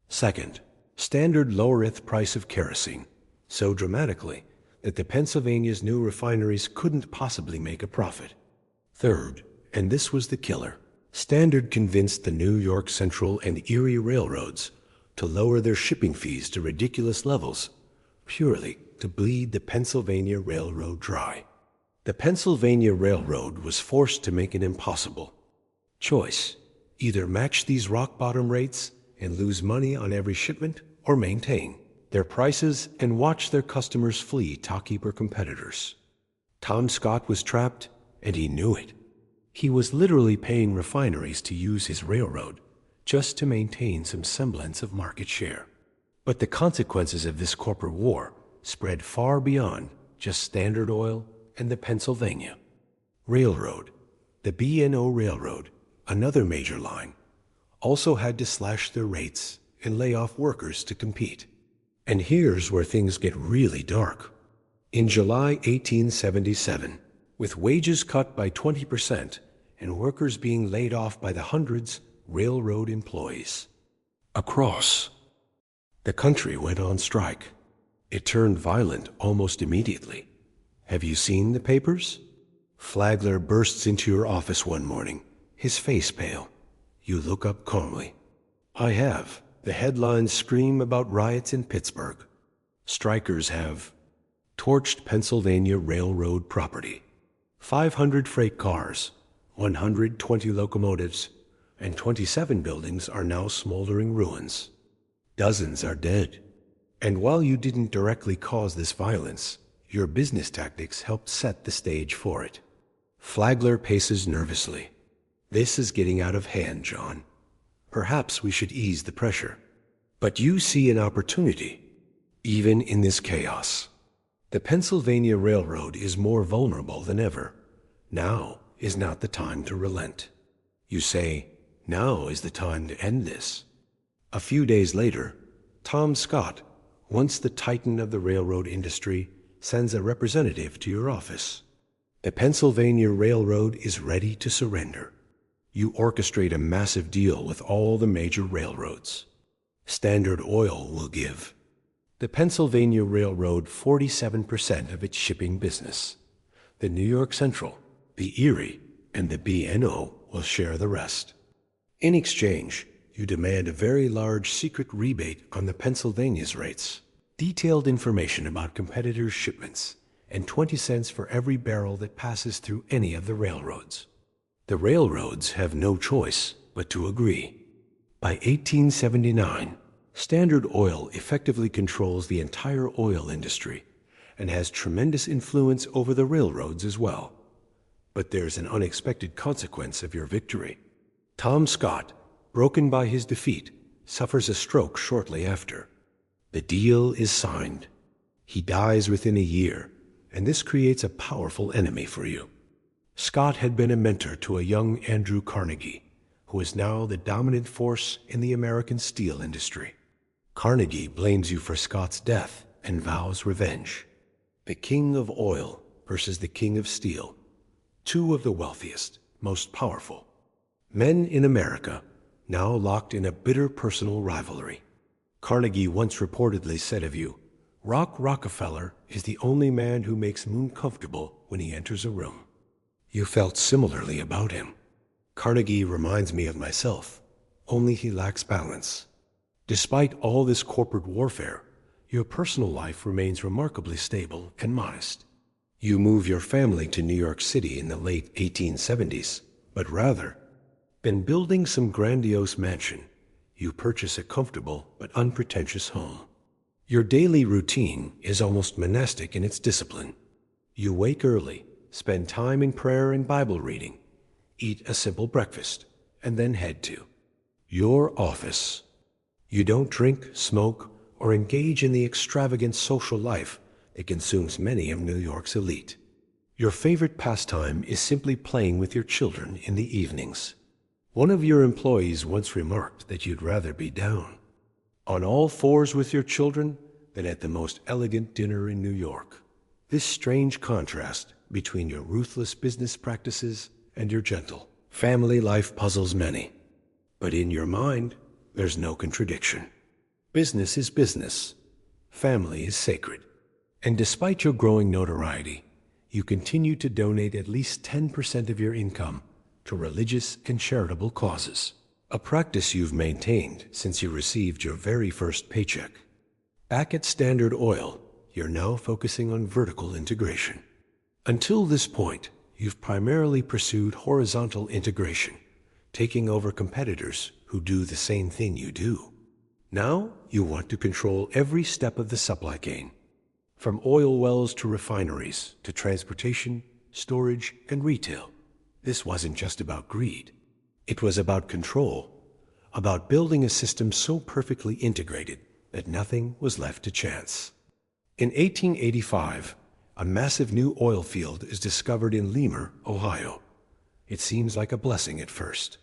Second, Standard lowered the price of kerosene so dramatically that the Pennsylvania's new refineries couldn't possibly make a profit. Third, and this was the killer, Standard convinced the New York Central and Erie railroads to lower their shipping fees to ridiculous levels, purely to bleed the Pennsylvania Railroad dry. The Pennsylvania Railroad was forced to make an impossible choice: either match these rock-bottom rates and lose money on every shipment, or maintain their prices and watch their customers flee top-keeper competitors. Tom Scott was trapped, and he knew it. He was literally paying refineries to use his railroad just to maintain some semblance of market share. But the consequences of this corporate war spread far beyond just Standard Oil and the Pennsylvania Railroad. The B&O Railroad, another major line, also had to slash their rates and lay off workers to compete. And here's where things get really dark. In July 1877, with wages cut by 20% and workers being laid off by the hundreds, railroad employees across the country went on strike. It turned violent almost immediately. Have you seen the papers? Flagler bursts into your office one morning, his face pale. You look up calmly. I have. The headlines scream about riots in Pittsburgh. Strikers have torched Pennsylvania Railroad property. 500 freight cars, 120 locomotives, and 27 buildings are now smoldering ruins. Dozens are dead. And while you didn't directly cause this violence, your business tactics helped set the stage for it. Flagler paces nervously. This is getting out of hand, John. Perhaps we should ease the pressure. But you see an opportunity, even in this chaos. The Pennsylvania Railroad is more vulnerable than ever. Now is not the time to relent. You say, now is the time to end this. A few days later, Tom Scott, once the titan of the railroad industry, sends a representative to your office. The Pennsylvania Railroad is ready to surrender. You orchestrate a massive deal with all the major railroads. Standard Oil will give the Pennsylvania Railroad 47% of its shipping business. The New York Central, the Erie, and the B&O will share the rest. In exchange, you demand a very large secret rebate on the Pennsylvania's rates, detailed information about competitors' shipments, and 20 cents for every barrel that passes through any of the railroads. The railroads have no choice but to agree. By 1879, Standard Oil effectively controls the entire oil industry and has tremendous influence over the railroads as well. But there's an unexpected consequence of your victory. Tom Scott, broken by his defeat, suffers a stroke shortly after. The deal is signed. He dies within a year, and this creates a powerful enemy for you. Scott had been a mentor to a young Andrew Carnegie, who is now the dominant force in the American steel industry. Carnegie blames you for Scott's death and vows revenge. The king of oil versus the king of steel, two of the wealthiest, most powerful men in America, now locked in a bitter personal rivalry. Carnegie once reportedly said of you, Rockefeller is the only man who makes Moon comfortable when he enters a room. You felt similarly about him. Carnegie reminds me of myself, only he lacks balance. Despite all this corporate warfare, your personal life remains remarkably stable and modest. You move your family to New York City in the late 1870s, but rather than building some grandiose mansion, you purchase a comfortable but unpretentious home. Your daily routine is almost monastic in its discipline. You wake early, spend time in prayer and Bible reading, eat a simple breakfast, and then head to your office. You don't drink, smoke, or engage in the extravagant social life that consumes many of New York's elite. Your favorite pastime is simply playing with your children in the evenings. One of your employees once remarked that you'd rather be down on all fours with your children than at the most elegant dinner in New York. This strange contrast between your ruthless business practices and your gentle family life puzzles many. But in your mind, there's no contradiction. Business is business. Family is sacred. And despite your growing notoriety, you continue to donate at least 10% of your income to religious and charitable causes, a practice you've maintained since you received your very first paycheck. Back at Standard Oil, you're now focusing on vertical integration. Until this point, you've primarily pursued horizontal integration, taking over competitors who do the same thing you do. Now, you want to control every step of the supply chain, from oil wells to refineries to transportation, storage, and retail. This wasn't just about greed. It was about control, about building a system so perfectly integrated that nothing was left to chance. In 1885, a massive new oil field is discovered in Lemur, Ohio. It seems like a blessing at first.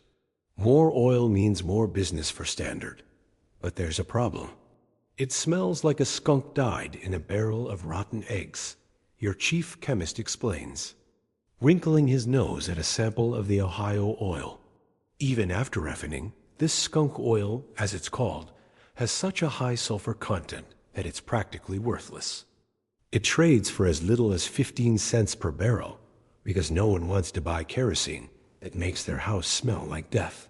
More oil means more business for Standard. But there's a problem. It smells like a skunk died in a barrel of rotten eggs, your chief chemist explains, wrinkling his nose at a sample of the Ohio oil. Even after refining, this skunk oil, as it's called, has such a high sulfur content that it's practically worthless. It trades for as little as 15 cents per barrel because no one wants to buy kerosene that makes their house smell like death.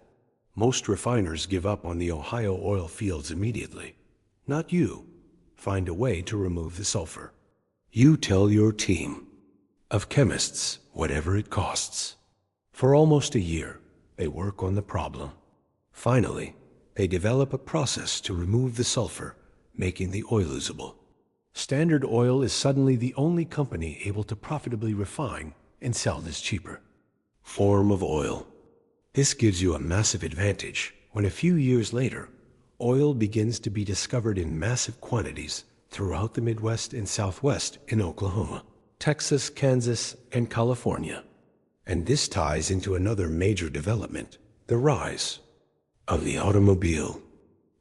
Most refiners give up on the Ohio oil fields immediately. Not you. Find a way to remove the sulfur. You tell your team of chemists whatever it costs. For almost a year, they work on the problem. Finally, they develop a process to remove the sulfur, making the oil usable. Standard Oil is suddenly the only company able to profitably refine and sell this cheaper form of oil. This gives you a massive advantage when a few years later, oil begins to be discovered in massive quantities throughout the Midwest and Southwest in Oklahoma, Texas, Kansas, and California. And this ties into another major development, the rise of the automobile.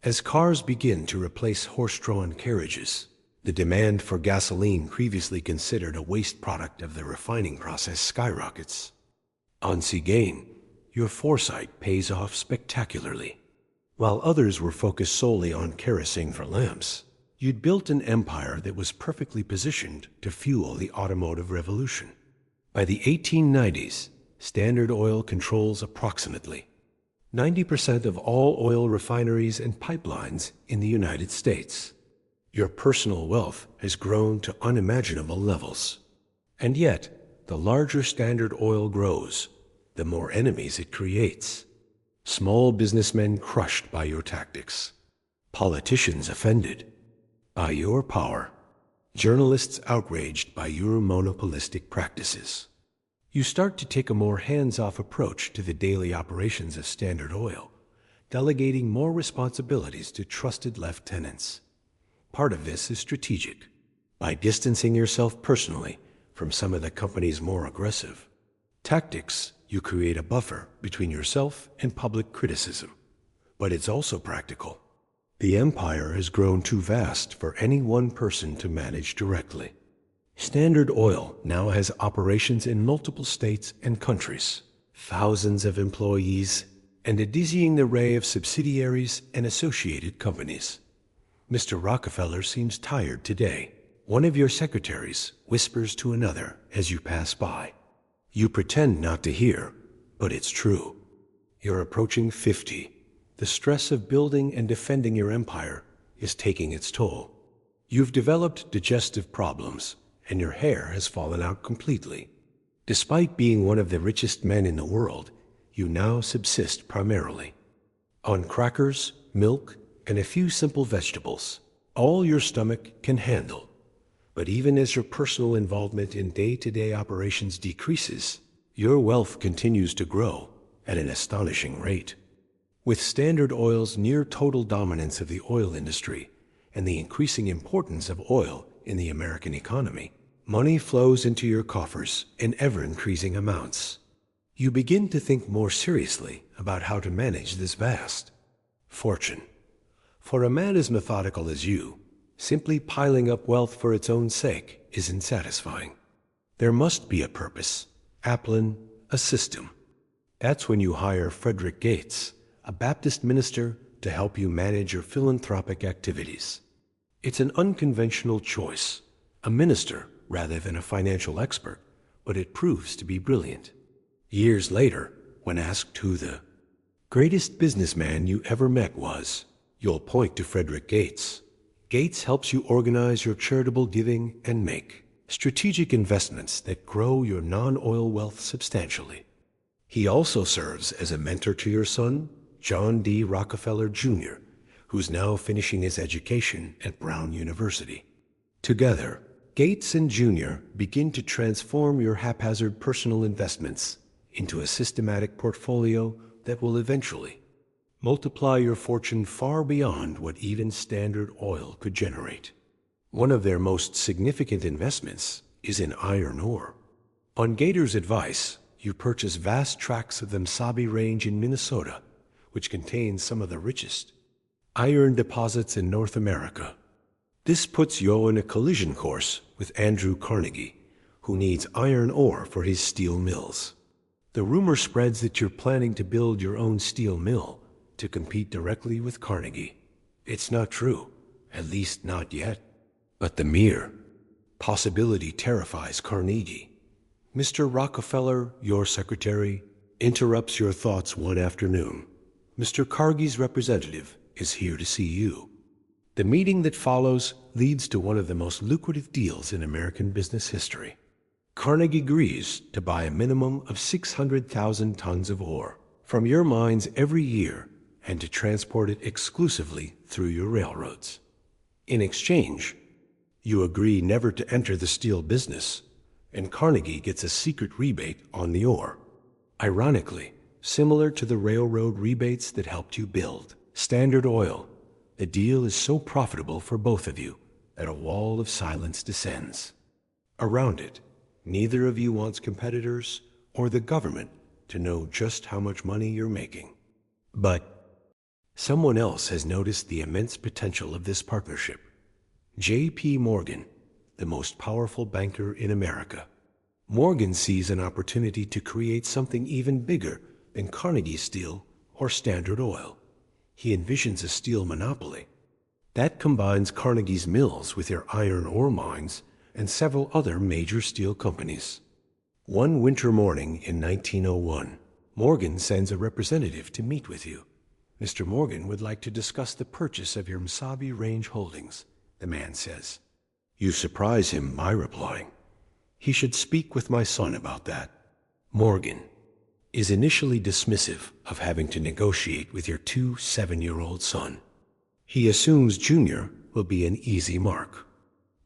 As cars begin to replace horse-drawn carriages, the demand for gasoline, previously considered a waste product of the refining process, skyrockets. Once again, your foresight pays off spectacularly. While others were focused solely on kerosene for lamps, you'd built an empire that was perfectly positioned to fuel the automotive revolution. By the 1890s, Standard Oil controls approximately 90% of all oil refineries and pipelines in the United States. Your personal wealth has grown to unimaginable levels. And yet, the larger Standard Oil grows, the more enemies it creates. Small businessmen crushed by your tactics. Politicians offended by your power. Journalists outraged by your monopolistic practices. You start to take a more hands-off approach to the daily operations of Standard Oil, delegating more responsibilities to trusted lieutenants. Part of this is strategic, by distancing yourself personally from some of the company's more aggressive tactics. You create a buffer between yourself and public criticism. But it's also practical. The empire has grown too vast for any one person to manage directly. Standard Oil now has operations in multiple states and countries, thousands of employees, and a dizzying array of subsidiaries and associated companies. Mr. Rockefeller seems tired today. One of your secretaries whispers to another as you pass by. You pretend not to hear, but it's true. You're approaching 50. The stress of building and defending your empire is taking its toll. You've developed digestive problems, and your hair has fallen out completely. Despite being one of the richest men in the world, you now subsist primarily on crackers, milk, and a few simple vegetables, all your stomach can handle. But even as your personal involvement in day-to-day operations decreases, your wealth continues to grow at an astonishing rate. With Standard Oil's near total dominance of the oil industry and the increasing importance of oil in the American economy, money flows into your coffers in ever-increasing amounts. You begin to think more seriously about how to manage this vast fortune. For a man as methodical as you, simply piling up wealth for its own sake isn't satisfying. There must be a purpose, Applin, a system. That's when you hire Frederick Gates, a Baptist minister, to help you manage your philanthropic activities. It's an unconventional choice, a minister rather than a financial expert, but it proves to be brilliant. Years later, when asked who the greatest businessman you ever met was, you'll point to Frederick Gates. Gates helps you organize your charitable giving and make strategic investments that grow your non-oil wealth substantially. He also serves as a mentor to your son, John D. Rockefeller, Jr., who's now finishing his education at Brown University. Together, Gates and Jr. begin to transform your haphazard personal investments into a systematic portfolio that will eventually multiply your fortune far beyond what even Standard Oil could generate. One of their most significant investments is in iron ore. On Gator's advice, you purchase vast tracts of the Msabi Range in Minnesota, which contains some of the richest iron deposits in North America. This puts you in a collision course with Andrew Carnegie, who needs iron ore for his steel mills. The rumor spreads that you're planning to build your own steel mill to compete directly with Carnegie. It's not true, at least not yet. But the mere possibility terrifies Carnegie. Mr. Rockefeller, your secretary, interrupts your thoughts one afternoon. Mr. Carnegie's representative is here to see you. The meeting that follows leads to one of the most lucrative deals in American business history. Carnegie agrees to buy a minimum of 600,000 tons of ore from your mines every year and to transport it exclusively through your railroads. In exchange, you agree never to enter the steel business, and Carnegie gets a secret rebate on the ore. Ironically, similar to the railroad rebates that helped you build Standard Oil, the deal is so profitable for both of you that a wall of silence descends. Around it, neither of you wants competitors or the government to know just how much money you're making. But someone else has noticed the immense potential of this partnership. J.P. Morgan, the most powerful banker in America. Morgan sees an opportunity to create something even bigger than Carnegie Steel or Standard Oil. He envisions a steel monopoly that combines Carnegie's mills with their iron ore mines and several other major steel companies. One winter morning in 1901, Morgan sends a representative to meet with you. Mr. Morgan would like to discuss the purchase of your Msabi Range holdings, the man says. You surprise him by replying, "He should speak with my son about that." Morgan is initially dismissive of having to negotiate with your 7-year-old son. He assumes Junior will be an easy mark.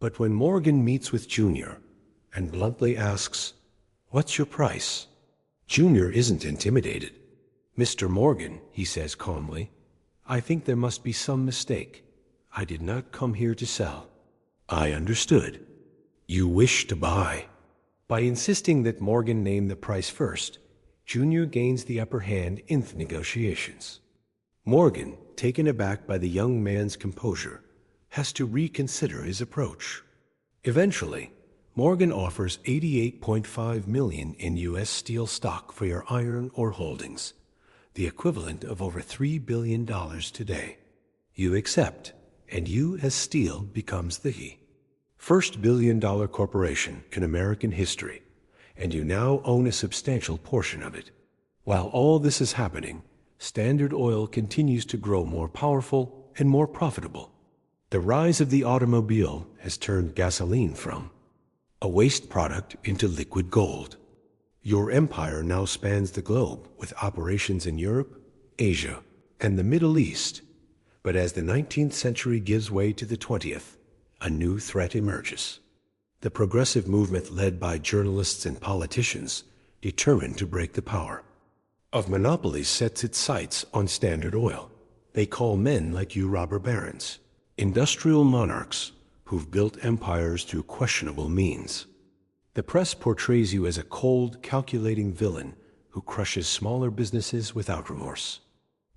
But when Morgan meets with Junior and bluntly asks, "What's your price?" Junior isn't intimidated. "Mr. Morgan," he says calmly, "I think there must be some mistake. I did not come here to sell." "I understood. You wish to buy." By insisting that Morgan name the price first, Junior gains the upper hand in the negotiations. Morgan, taken aback by the young man's composure, has to reconsider his approach. Eventually, Morgan offers $88.5 million in U.S. Steel stock for your iron ore holdings, the equivalent of over $3 billion today. You accept, and U.S. Steel becomes the first billion-dollar corporation in American history, and you now own a substantial portion of it. While all this is happening, Standard Oil continues to grow more powerful and more profitable. The rise of the automobile has turned gasoline from a waste product into liquid gold. Your empire now spans the globe with operations in Europe, Asia, and the Middle East. But as the 19th century gives way to the 20th, a new threat emerges. The progressive movement led by journalists and politicians determined to break the power of monopolies sets its sights on Standard Oil. They call men like you robber barons, industrial monarchs who've built empires through questionable means. The press portrays you as a cold, calculating villain who crushes smaller businesses without remorse.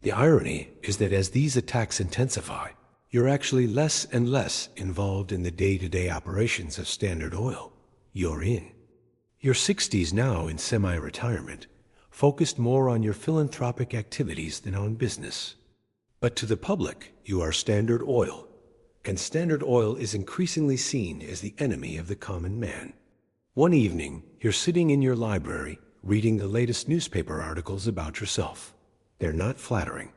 The irony is that as these attacks intensify, you're actually less and less involved in the day-to-day operations of Standard Oil. You're in You're 60s now in semi-retirement, focused more on your philanthropic activities than on business. But to the public, you are Standard Oil, and Standard Oil is increasingly seen as the enemy of the common man. One evening, you're sitting in your library reading the latest newspaper articles about yourself. They're not flattering.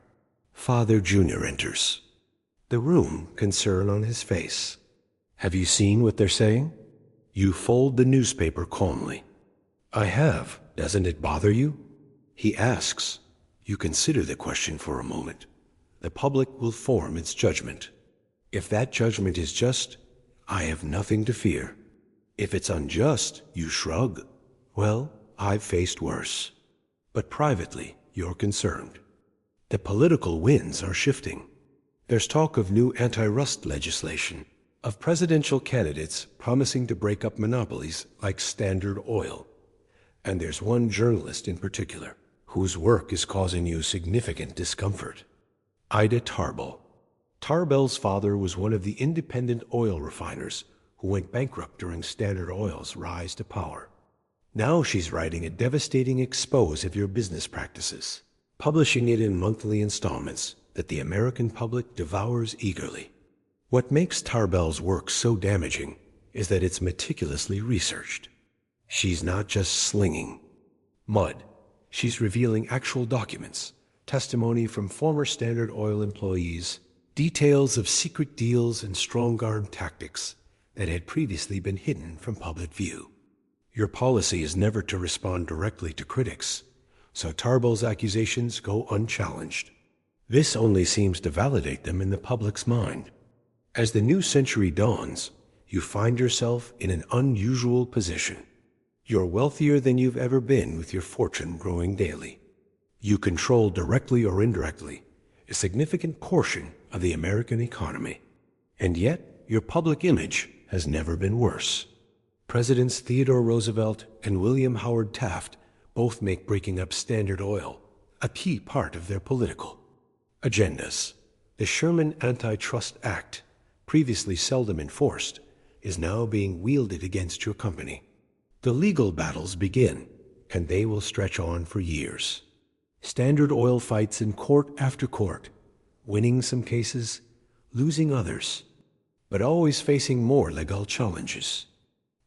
Father Junior enters the room, concern on his face. Have you seen what they're saying? You fold the newspaper calmly. I have. Doesn't it bother you? He asks. You consider the question for a moment. The public will form its judgment. If that judgment is just, I have nothing to fear. If it's unjust, you shrug. Well, I've faced worse. But privately, you're concerned. The political winds are shifting. There's talk of new anti-rust legislation, of presidential candidates promising to break up monopolies like Standard Oil. And there's one journalist in particular whose work is causing you significant discomfort. Ida Tarbell. Tarbell's father was one of the independent oil refiners who went bankrupt during Standard Oil's rise to power. Now she's writing a devastating expose of your business practices, publishing it in monthly installments that the American public devours eagerly. What makes Tarbell's work so damaging is that it's meticulously researched. She's not just slinging mud. She's revealing actual documents, testimony from former Standard Oil employees, details of secret deals and strong-arm tactics that had previously been hidden from public view. Your policy is never to respond directly to critics, so Tarbell's accusations go unchallenged. This only seems to validate them in the public's mind. As the new century dawns, you find yourself in an unusual position. You're wealthier than you've ever been, with your fortune growing daily. You control, directly or indirectly, a significant portion of the American economy. And yet, your public image has never been worse. Presidents Theodore Roosevelt and William Howard Taft both make breaking up Standard Oil a key part of their political agendas. The Sherman Antitrust Act, previously seldom enforced, is now being wielded against your company. The legal battles begin, and they will stretch on for years. Standard Oil fights in court after court, winning some cases, losing others, but always facing more legal challenges.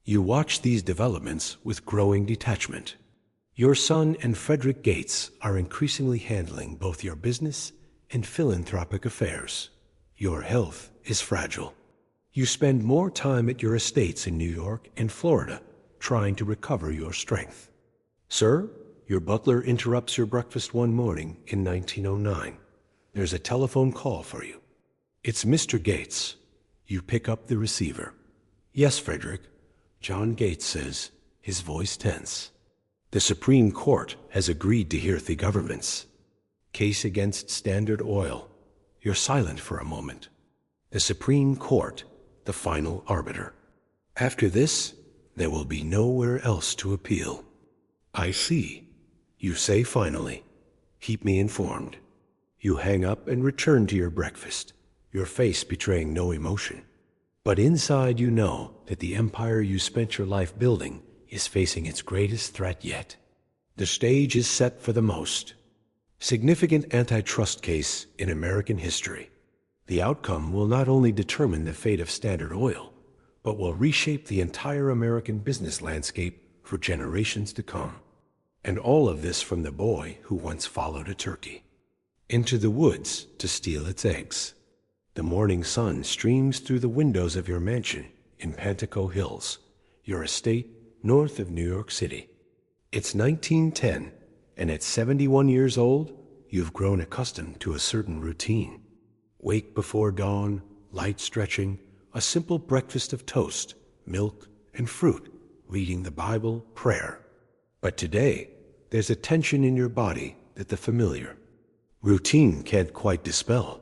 You watch these developments with growing detachment. Your son and Frederick Gates are increasingly handling both your business and philanthropic affairs. Your health is fragile. You spend more time at your estates in New York and Florida trying to recover your strength. Sir, your butler interrupts your breakfast one morning in 1909. There's a telephone call for you. It's Mr. Gates. You pick up the receiver. Yes, Frederick. John Gates says, his voice tense. The Supreme Court has agreed to hear the government's case against Standard Oil. You're silent for a moment. The Supreme Court, the final arbiter. After this, there will be nowhere else to appeal. I see. You say finally. Keep me informed. You hang up and return to your breakfast, your face betraying no emotion. But inside you know that the empire you spent your life building is facing its greatest threat yet. The stage is set for the most significant antitrust case in American history. The outcome will not only determine the fate of Standard Oil, but will reshape the entire American business landscape for generations to come. And all of this from the boy who once followed a turkey into the woods to steal its eggs. The morning sun streams through the windows of your mansion in Pantico Hills, your estate north of New York City. It's 1910, and at 71 years old, you've grown accustomed to a certain routine. Wake before dawn, light stretching, a simple breakfast of toast, milk, and fruit, reading the Bible, prayer. But today, there's a tension in your body that the familiar routine can't quite dispel.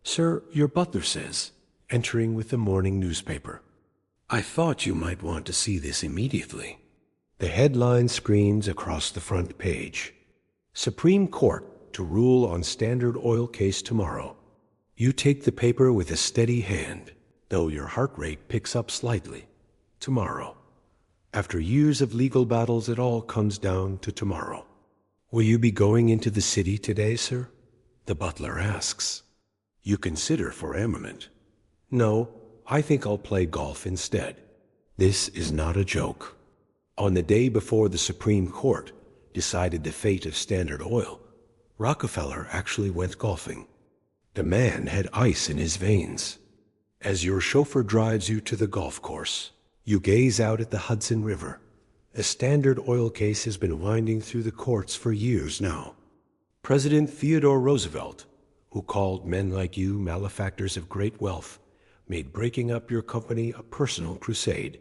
Sir, your butler says, entering with the morning newspaper. I thought you might want to see this immediately. The headline screams across the front page. Supreme Court to rule on Standard Oil case tomorrow. You take the paper with a steady hand, though your heart rate picks up slightly. Tomorrow. After years of legal battles, it all comes down to tomorrow. Will you be going into the city today, sir? The butler asks. You consider for armament. No, I think I'll play golf instead. This is not a joke. On the day before the Supreme Court decided the fate of Standard Oil, Rockefeller actually went golfing. The man had ice in his veins. As your chauffeur drives you to the golf course, you gaze out at the Hudson River. A Standard Oil case has been winding through the courts for years now. President Theodore Roosevelt, who called men like you malefactors of great wealth, made breaking up your company a personal crusade.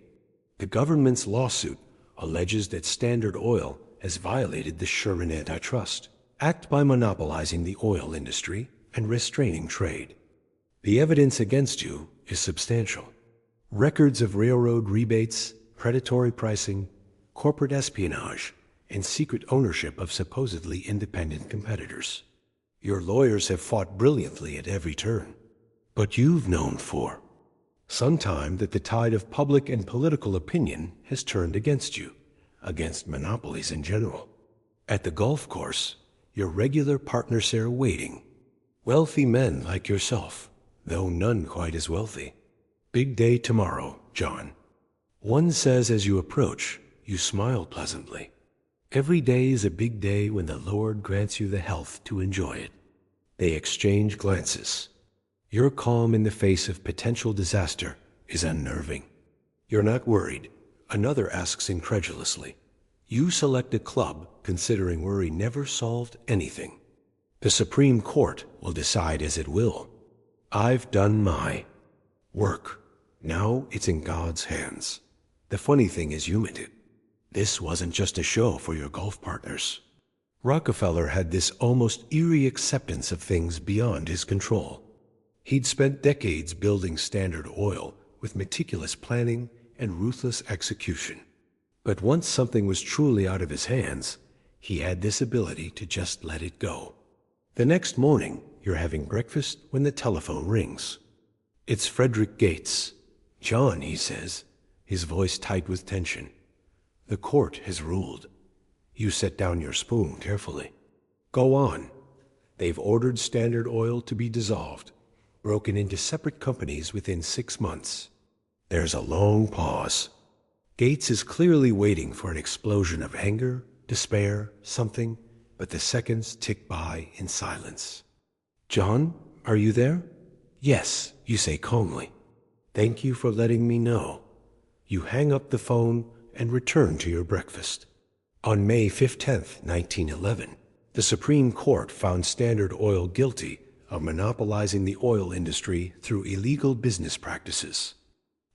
The government's lawsuit alleges that Standard Oil has violated the Sherman Antitrust Act by monopolizing the oil industry and restraining trade. The evidence against you is substantial. Records of railroad rebates, predatory pricing, corporate espionage, and secret ownership of supposedly independent competitors. Your lawyers have fought brilliantly at every turn, but you've known for some time that the tide of public and political opinion has turned against you, against monopolies in general. At the golf course, your regular partners are waiting. Wealthy men like yourself, though none quite as wealthy. Big day tomorrow, John. One says as you approach, you smile pleasantly. Every day is a big day when the Lord grants you the health to enjoy it. They exchange glances. Your calm in the face of potential disaster is unnerving. You're not worried. Another asks incredulously. You select a club considering worry never solved anything. The Supreme Court will decide as it will. I've done my work. Now it's in God's hands. The funny thing is you meant it. This wasn't just a show for your golf partners. Rockefeller had this almost eerie acceptance of things beyond his control. He'd spent decades building Standard Oil with meticulous planning and ruthless execution. But once something was truly out of his hands, he had this ability to just let it go. The next morning, you're having breakfast when the telephone rings. It's Frederick Gates. John, he says, his voice tight with tension. The court has ruled. You set down your spoon carefully. Go on. They've ordered Standard Oil to be dissolved, broken into separate companies within 6 months. There's a long pause. Gates is clearly waiting for an explosion of anger, despair, something, but the seconds tick by in silence. John, are you there? Yes, you say calmly. Thank you for letting me know. You hang up the phone and return to your breakfast. On May 15th, 1911, the Supreme Court found Standard Oil guilty of monopolizing the oil industry through illegal business practices.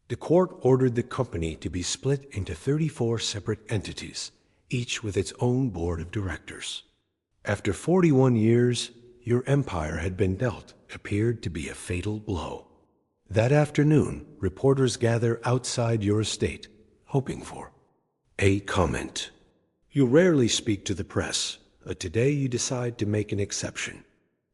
The court ordered the company to be split into 34 separate entities, each with its own board of directors. After 41 years, your empire had been dealt appeared to be a fatal blow. That afternoon, reporters gather outside your estate, hoping for a comment. You rarely speak to the press, but today you decide to make an exception.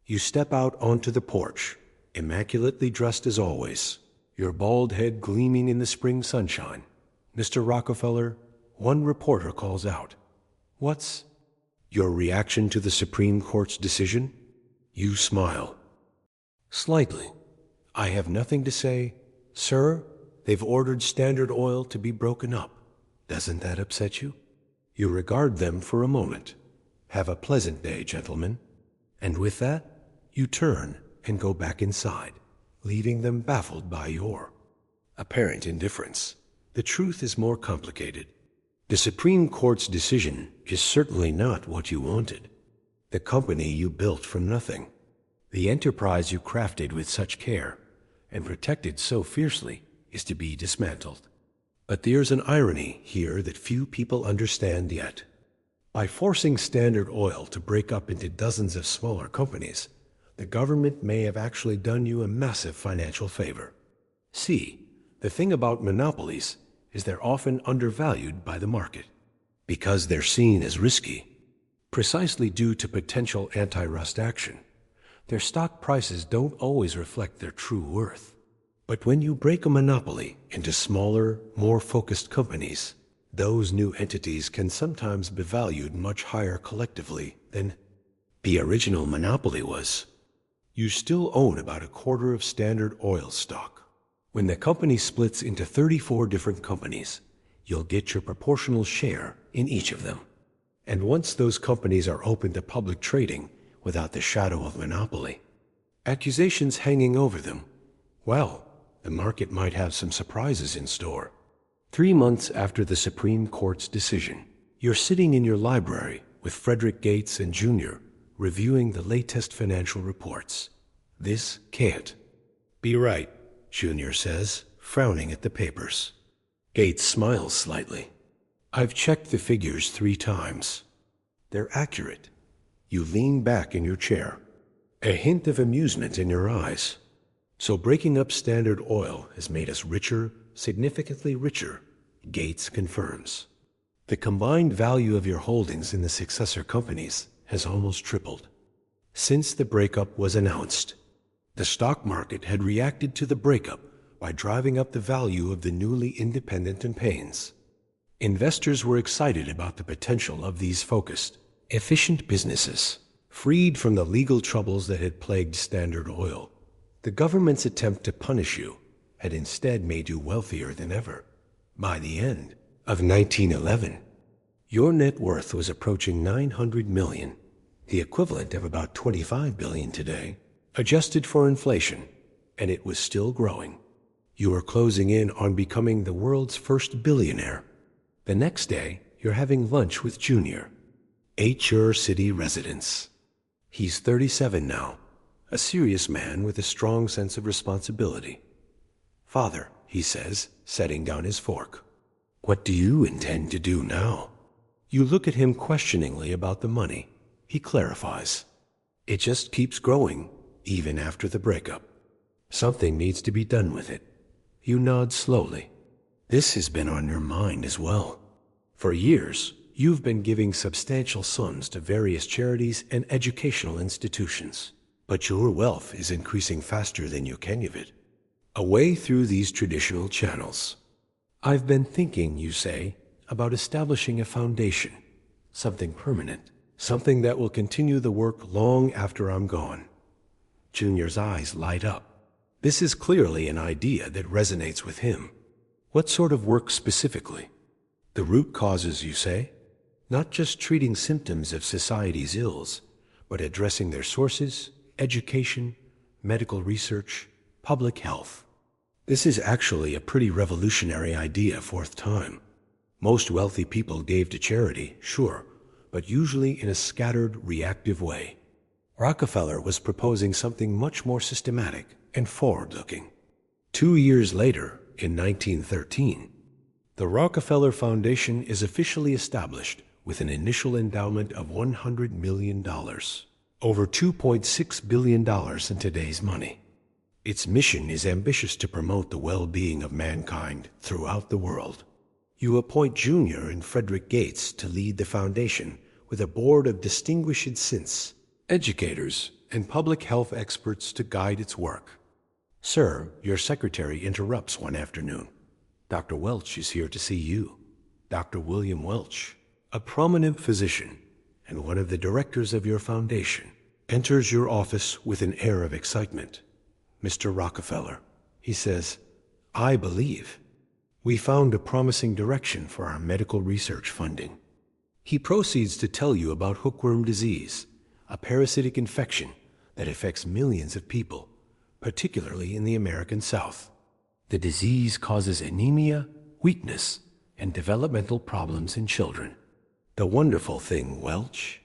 You step out onto the porch, immaculately dressed as always, your bald head gleaming in the spring sunshine. Mr. Rockefeller, one reporter calls out. What's your reaction to the Supreme Court's decision? You smile. Slightly. I have nothing to say. Sir, they've ordered Standard Oil to be broken up. Doesn't that upset you? You regard them for a moment. Have a pleasant day, gentlemen. And with that, you turn and go back inside, leaving them baffled by your apparent indifference. The truth is more complicated. The Supreme Court's decision is certainly not what you wanted. The company you built from nothing, the enterprise you crafted with such care and protected so fiercely, is to be dismantled. But there's an irony here that few people understand yet. By forcing Standard Oil to break up into dozens of smaller companies, the government may have actually done you a massive financial favor. See, the thing about monopolies is they're often undervalued by the market because they're seen as risky. Precisely due to potential anti-trust action, their stock prices don't always reflect their true worth. But when you break a monopoly into smaller, more focused companies, Those new entities can sometimes be valued much higher collectively than the original monopoly was. You still own about a quarter of Standard Oil stock. When the company splits into 34 different companies, you'll get your proportional share in each of them. And once those companies are open to public trading without the shadow of monopoly, accusations hanging over them, well, the market might have some surprises in store. 3 months after the Supreme Court's decision, you're sitting in your library with Frederick Gates and Jr. reviewing the latest financial reports. This can't be right, Jr. says, frowning at the papers. Gates smiles slightly. I've checked the figures 3 times. They're accurate. You lean back in your chair, a hint of amusement in your eyes. So breaking up Standard Oil has made us richer, significantly richer, Gates confirms. The combined value of your holdings in the successor companies has almost tripled. Since the breakup was announced, the stock market had reacted to the breakup by driving up the value of the newly independent and Paynes. Investors were excited about the potential of these focused, efficient businesses, freed from the legal troubles that had plagued Standard Oil. The government's attempt to punish you had instead made you wealthier than ever. By the end of 1911, your net worth was approaching $900 million, the equivalent of about $25 billion today, adjusted for inflation, and it was still growing. You were closing in on becoming the world's first billionaire. The next day, you're having lunch with Junior, at your city residence. He's 37 now, a serious man with a strong sense of responsibility. Father, he says, setting down his fork, what do you intend to do now? You look at him questioningly about the money. He clarifies. It just keeps growing, even after the breakup. Something needs to be done with it. You nod slowly. This has been on your mind as well. For years, you've been giving substantial sums to various charities and educational institutions. But your wealth is increasing faster than you can give it. Away through these traditional channels. I've been thinking, you say, about establishing a foundation, something permanent, something that will continue the work long after I'm gone. Junior's eyes light up. This is clearly an idea that resonates with him. What sort of work specifically? The root causes, you say? Not just treating symptoms of society's ills, but addressing their sources, education, medical research, public health. This is actually a pretty revolutionary idea, 4th time. Most wealthy people gave to charity, sure, but usually in a scattered, reactive way. Rockefeller was proposing something much more systematic and forward-looking. 2 years later, in 1913, the Rockefeller Foundation is officially established with an initial endowment of $100 million, over $2.6 billion in today's money. Its mission is ambitious to promote the well-being of mankind throughout the world. You appoint Junior and Frederick Gates to lead the foundation with a board of distinguished citizens, educators, and public health experts to guide its work. Sir, your secretary interrupts one afternoon. Dr. Welch is here to see you. Dr. William Welch, a prominent physician and one of the directors of your foundation, enters your office with an air of excitement. Mr. Rockefeller, he says, I believe we found a promising direction for our medical research funding. He proceeds to tell you about hookworm disease, a parasitic infection that affects millions of people, particularly in the American South. The disease causes anemia, weakness, and developmental problems in children. The wonderful thing, Welch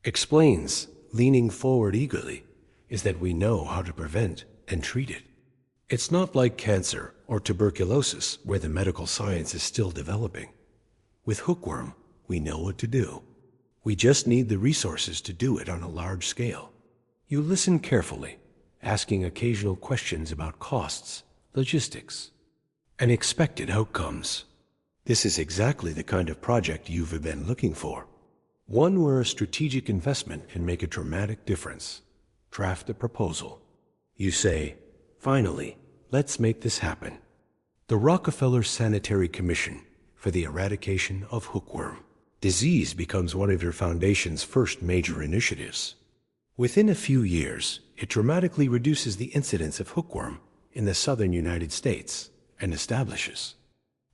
explains, leaning forward eagerly, is that we know how to prevent and treat it. It's not like cancer or tuberculosis where the medical science is still developing. With hookworm, we know what to do. We just need the resources to do it on a large scale. You listen carefully, asking occasional questions about costs, logistics, and expected outcomes. This is exactly the kind of project you've been looking for. One where a strategic investment can make a dramatic difference. Draft a proposal. You say, finally, let's make this happen. The Rockefeller Sanitary Commission for the eradication of hookworm. Disease becomes one of your foundation's first major initiatives. Within a few years, it dramatically reduces the incidence of hookworm in the southern United States and establishes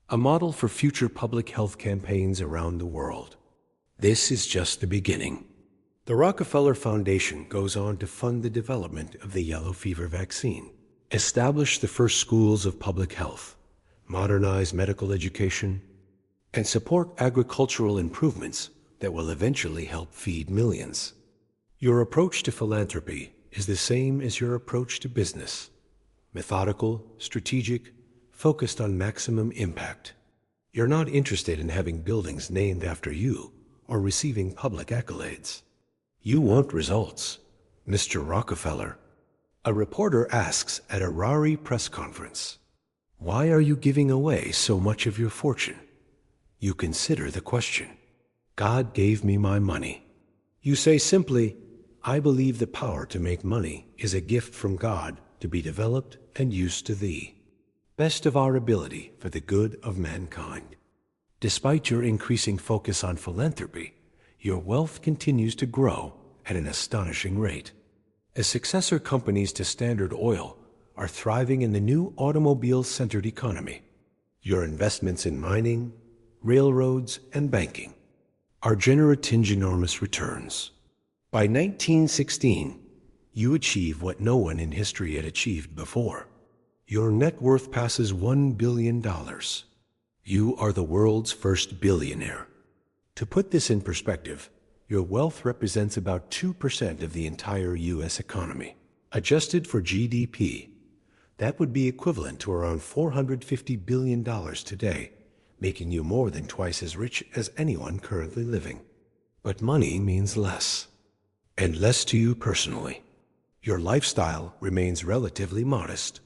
a model for future public health campaigns around the world. This is just the beginning. The Rockefeller Foundation goes on to fund the development of the yellow fever vaccine, establish the first schools of public health, modernize medical education, and support agricultural improvements that will eventually help feed millions. Your approach to philanthropy is the same as your approach to business: methodical, strategic, focused on maximum impact. You're not interested in having buildings named after you or receiving public accolades. You want results, Mr. Rockefeller. A reporter asks at a Rari press conference, "Why are you giving away so much of your fortune?" You consider the question. "God gave me my money." You say simply, "I believe the power to make money is a gift from God to be developed and used to thee, best of our ability for the good of mankind." Despite your increasing focus on philanthropy, your wealth continues to grow at an astonishing rate. As successor companies to Standard Oil are thriving in the new automobile-centered economy, your investments in mining, railroads, and banking are generating enormous returns. By 1916, you achieve what no one in history had achieved before. Your net worth passes $1 billion. You are the world's first billionaire. To put this in perspective, your wealth represents about 2% of the entire U.S. economy. Adjusted for GDP, that would be equivalent to around $450 billion today, making you more than twice as rich as anyone currently living. But money means less, and less to you personally. Your lifestyle remains relatively modest.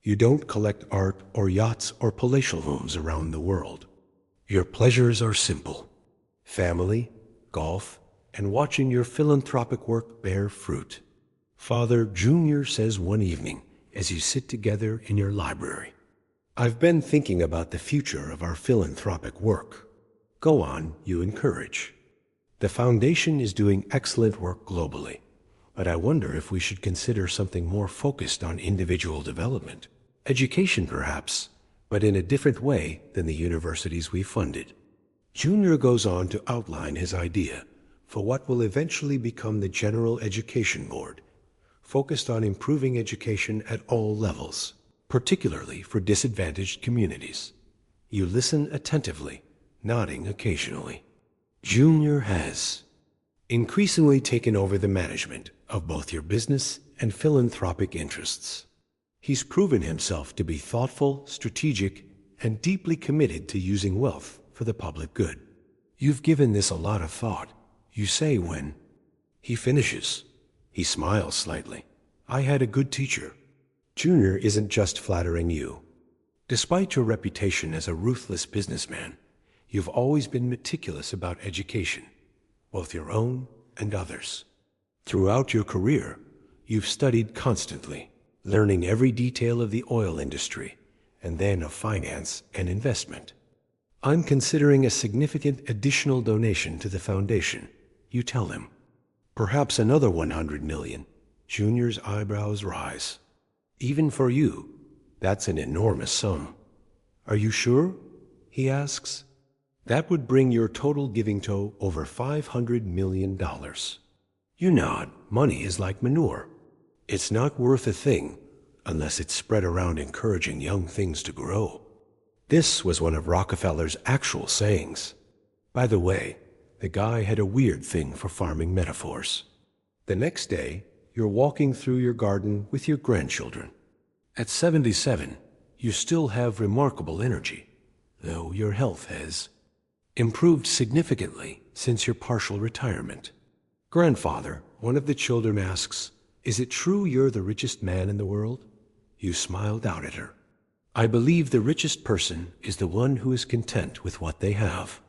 You don't collect art or yachts or palatial homes around the world. Your pleasures are simple: family, golf, and watching your philanthropic work bear fruit. Father Junior says one evening as you sit together in your library, "I've been thinking about the future of our philanthropic work." "Go on," you encourage. "The foundation is doing excellent work globally, but I wonder if we should consider something more focused on individual development. Education, perhaps, but in a different way than the universities we funded." Junior goes on to outline his idea for what will eventually become the General Education Board, focused on improving education at all levels, particularly for disadvantaged communities. You listen attentively, nodding occasionally. Junior has increasingly taken over the management of both your business and philanthropic interests. He's proven himself to be thoughtful, strategic, and deeply committed to using wealth for the public good. "You've given this a lot of thought," you say when he finishes. He smiles slightly. "I had a good teacher." Junior isn't just flattering you. Despite your reputation as a ruthless businessman, you've always been meticulous about education, both your own and others. Throughout your career, you've studied constantly, learning every detail of the oil industry and then of finance and investment. "I'm considering a significant additional donation to the foundation," you tell him. "Perhaps another 100 million. Junior's eyebrows rise. "Even for you, that's an enormous sum." "Are you sure?" he asks. "That would bring your total giving to over $500 million. You nod. Money is like manure. It's not worth a thing unless it's spread around encouraging young things to grow. This was one of Rockefeller's actual sayings. By the way, the guy had a weird thing for farming metaphors. The next day, you're walking through your garden with your grandchildren. At 77, you still have remarkable energy, though your health has improved significantly since your partial retirement. "Grandfather," one of the children asks, "is it true you're the richest man in the world?" You smile down at her. "I believe the richest person is the one who is content with what they have."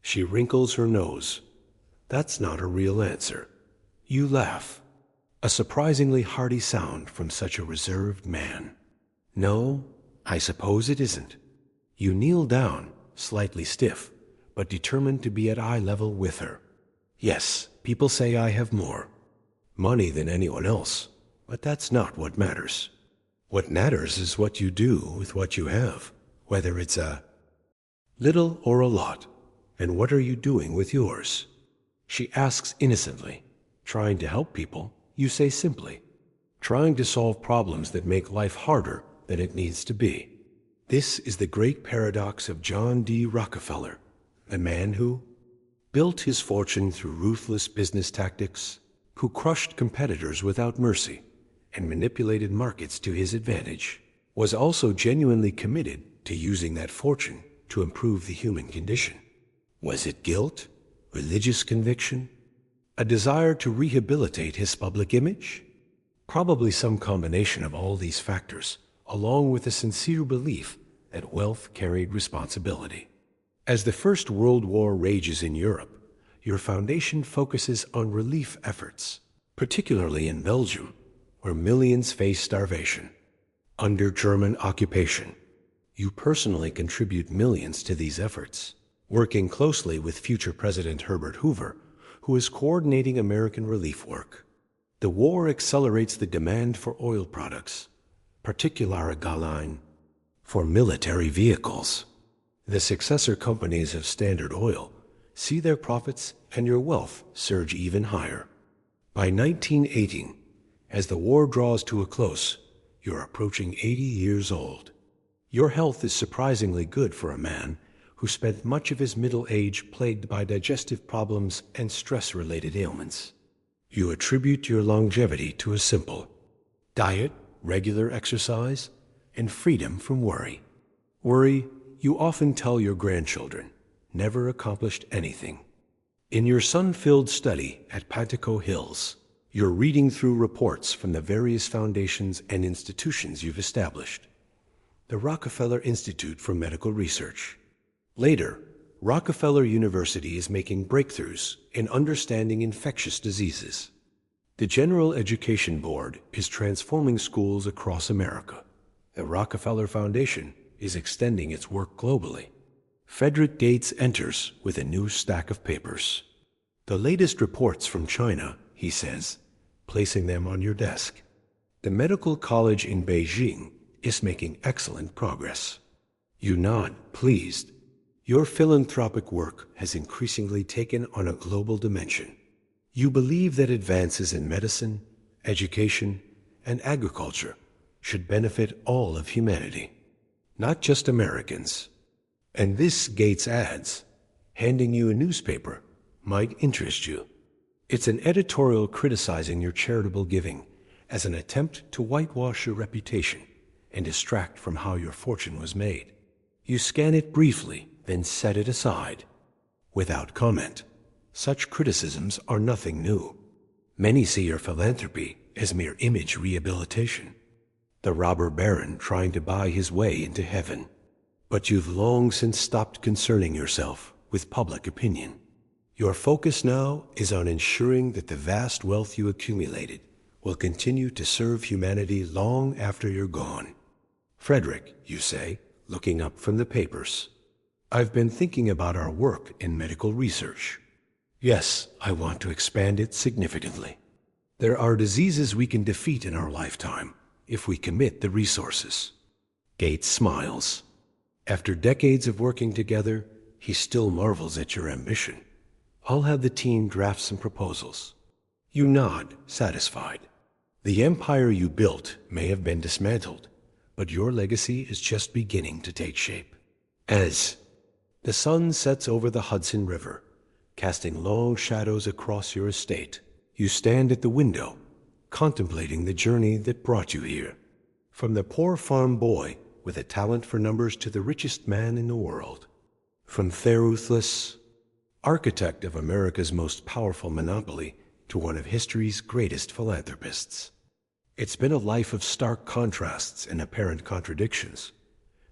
She wrinkles her nose. That's not a real answer. You laugh. A surprisingly hearty sound from such a reserved man. "No, I suppose it isn't." You kneel down slightly stiff, but determined to be at eye level with her. Yes, people say I have more money than anyone else, but that's not what matters. What matters is what you do with what you have, whether it's a little or a lot. And what are you doing with yours? She asks innocently. Trying to help people, you say simply. Trying to solve problems that make life harder than it needs to be. This is the great paradox of John D. Rockefeller, a man who built his fortune through ruthless business tactics, who crushed competitors without mercy and manipulated markets to his advantage, was also genuinely committed to using that fortune to improve the human condition. Was it guilt? Religious conviction? A desire to rehabilitate his public image? Probably some combination of all these factors, along with a sincere belief that wealth carried responsibility. As the First World War rages in Europe, your foundation focuses on relief efforts, particularly in Belgium, where millions face starvation. Under German occupation, you personally contribute millions to these efforts, working closely with future President Herbert Hoover, who is coordinating American relief work. The war accelerates the demand for oil products, particularly gasoline, for military vehicles. The successor companies of Standard Oil see their profits and your wealth surge even higher. By 1918, as the war draws to a close, you're approaching 80 years old. Your health is surprisingly good for a man who spent much of his middle age plagued by digestive problems and stress-related ailments. You attribute your longevity to a simple diet, regular exercise, and freedom from worry. Worry, you often tell your grandchildren, never accomplished anything. In your sun-filled study at Pantico Hills, you're reading through reports from the various foundations and institutions you've established. The Rockefeller Institute for Medical Research. Later, Rockefeller University is making breakthroughs in understanding infectious diseases. The General Education Board is transforming schools across America. The Rockefeller Foundation is extending its work globally. Frederick Gates enters with a new stack of papers. The latest reports from China, he says, placing them on your desk. The medical college in Beijing is making excellent progress. You nod, pleased. Your philanthropic work has increasingly taken on a global dimension. You believe that advances in medicine, education, and agriculture should benefit all of humanity, not just Americans. And this, Gates adds, handing you a newspaper might interest you. It's an editorial criticizing your charitable giving as an attempt to whitewash your reputation and distract from how your fortune was made. You scan it briefly, then set it aside. Without comment. Such criticisms are nothing new. Many see your philanthropy as mere image rehabilitation. The robber baron trying to buy his way into heaven. But you've long since stopped concerning yourself with public opinion. Your focus now is on ensuring that the vast wealth you accumulated will continue to serve humanity long after you're gone. Frederick, you say, looking up from the papers, I've been thinking about our work in medical research. Yes, I want to expand it significantly. There are diseases we can defeat in our lifetime if we commit the resources. Gates smiles. After decades of working together, he still marvels at your ambition. I'll have the team draft some proposals. You nod, satisfied. The empire you built may have been dismantled, but your legacy is just beginning to take shape. As the sun sets over the Hudson River, casting long shadows across your estate, you stand at the window, contemplating the journey that brought you here. From the poor farm boy with a talent for numbers to the richest man in the world. From Theruthless, architect of America's most powerful monopoly, to one of history's greatest philanthropists. It's been a life of stark contrasts and apparent contradictions.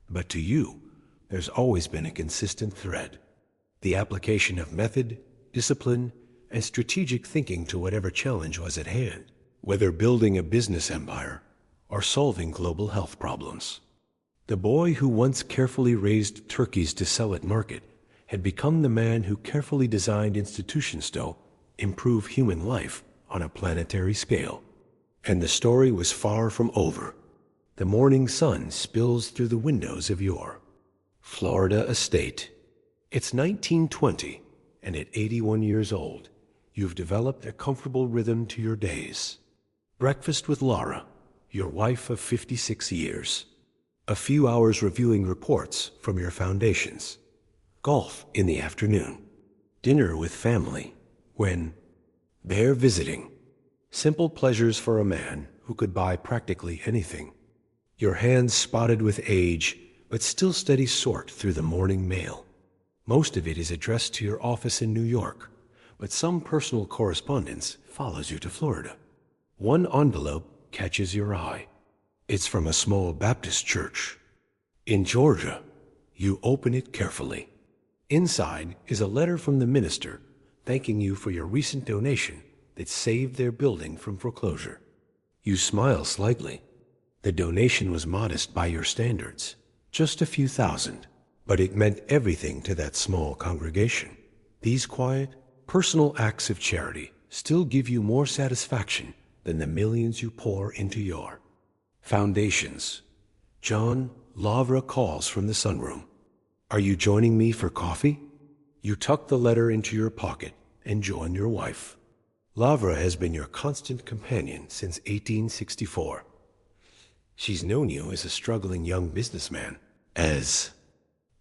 But to you, there's always been a consistent thread. The application of method, discipline, and strategic thinking to whatever challenge was at hand, whether building a business empire or solving global health problems. The boy who once carefully raised turkeys to sell at market had become the man who carefully designed institutions to improve human life on a planetary scale. And the story was far from over. The morning sun spills through the windows of your Florida estate. It's 1920, and at 81 years old, you've developed a comfortable rhythm to your days. Breakfast with Laura, your wife of 56 years. A few hours reviewing reports from your foundations. Golf in the afternoon. Dinner with family when they're visiting. Simple pleasures for a man who could buy practically anything. Your hands spotted with age, but still steady sort through the morning mail. Most of it is addressed to your office in New York, but some personal correspondence follows you to Florida. One envelope catches your eye. It's from a small Baptist church in Georgia. You open it carefully. Inside is a letter from the minister thanking you for your recent donation that saved their building from foreclosure. You smile slightly. The donation was modest by your standards, just a few thousand, but it meant everything to that small congregation. These quiet, personal acts of charity still give you more satisfaction than the millions you pour into your foundations. John, Lavra calls from the sunroom. Are you joining me for coffee? You tuck the letter into your pocket and join your wife. Lavra has been your constant companion since 1864. She's known you as a struggling young businessman, as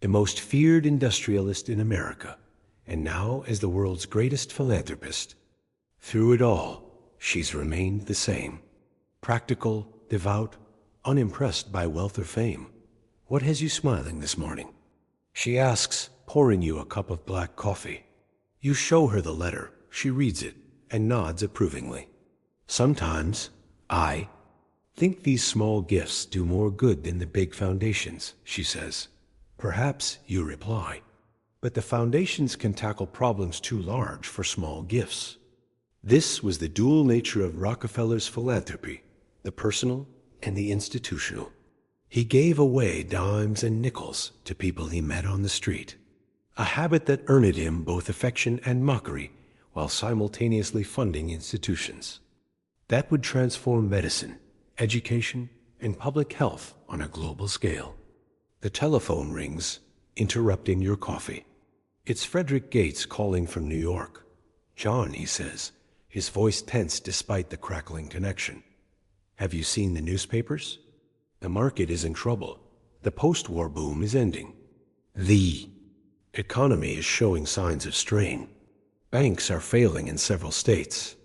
the most feared industrialist in America, and now as the world's greatest philanthropist. Through it all, she's remained the same. Practical, devout, unimpressed by wealth or fame. What has you smiling this morning? She asks, pouring you a cup of black coffee. You show her the letter. She reads it and nods approvingly. Sometimes, I think these small gifts do more good than the big foundations, she says. Perhaps, you reply, but the foundations can tackle problems too large for small gifts. This was the dual nature of Rockefeller's philanthropy, the personal and the institutional. He gave away dimes and nickels to people he met on the street, a habit that earned him both affection and mockery while simultaneously funding institutions that would transform medicine, education, and public health on a global scale. The telephone rings, interrupting your coffee. It's Frederick Gates calling from New York. John, he says, his voice tense despite the crackling connection. Have you seen the newspapers? The market is in trouble. The post-war boom is ending. The economy is showing signs of strain. Banks are failing in several states.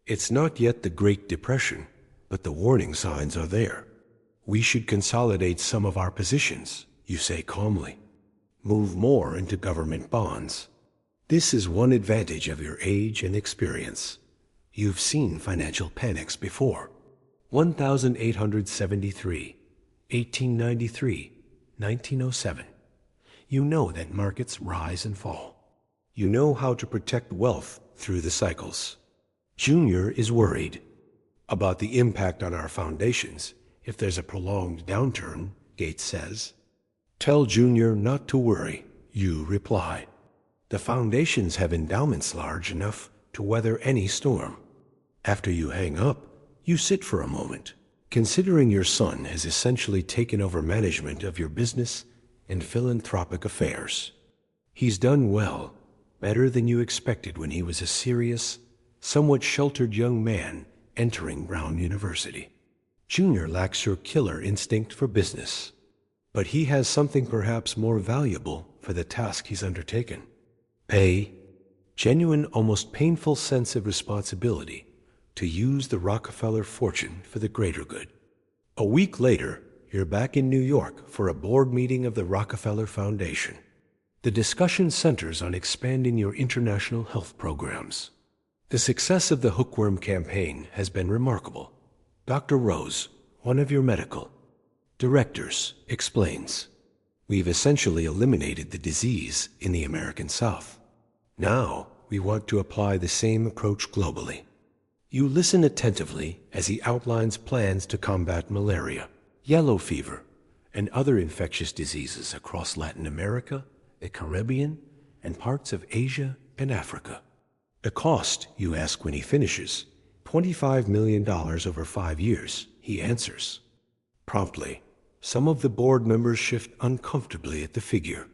It's not yet the Great Depression, but the warning signs are there. We should consolidate some of our positions, you say calmly. Move more into government bonds. This is one advantage of your age and experience. You've seen financial panics before. 1873, 1893, 1907. You know that markets rise and fall. You know how to protect wealth through the cycles. Junior is worried about the impact on our foundations if there's a prolonged downturn, Gates says. Tell Junior not to worry, you reply. The foundations have endowments large enough to weather any storm. After you hang up, you sit for a moment, considering your son has essentially taken over management of your business and philanthropic affairs. He's done well, better than you expected when he was a serious, somewhat sheltered young man entering Brown University. Junior lacks your killer instinct for business, but he has something perhaps more valuable for the task he's undertaken. Genuine, almost painful sense of responsibility to use the Rockefeller fortune for the greater good. A week later, you're back in New York for a board meeting of the Rockefeller Foundation. The discussion centers on expanding your international health programs. The success of the hookworm campaign has been remarkable. Dr. Rose, one of your medical directors, explains. We've essentially eliminated the disease in the American South. Now, we want to apply the same approach globally. You listen attentively as he outlines plans to combat malaria, yellow fever, and other infectious diseases across Latin America, the Caribbean, and parts of Asia and Africa. The cost, you ask when he finishes. $25 million over 5 years, he answers. Promptly, some of the board members shift uncomfortably at the figure.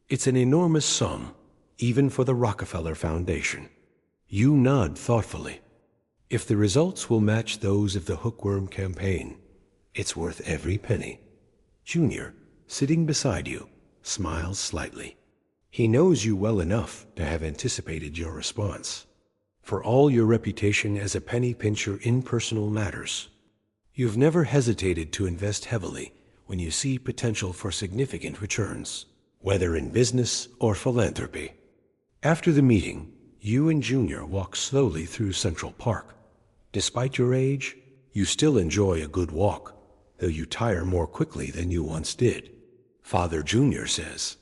It's an enormous sum, even for the Rockefeller Foundation. You nod thoughtfully. If the results will match those of the hookworm campaign, it's worth every penny. Junior, sitting beside you, smiles slightly. He knows you well enough to have anticipated your response. For all your reputation as a penny pincher in personal matters, you've never hesitated to invest heavily when you see potential for significant returns, whether in business or philanthropy. After the meeting, you and Junior walk slowly through Central Park. Despite your age, you still enjoy a good walk, though you tire more quickly than you once did. Father Junior says,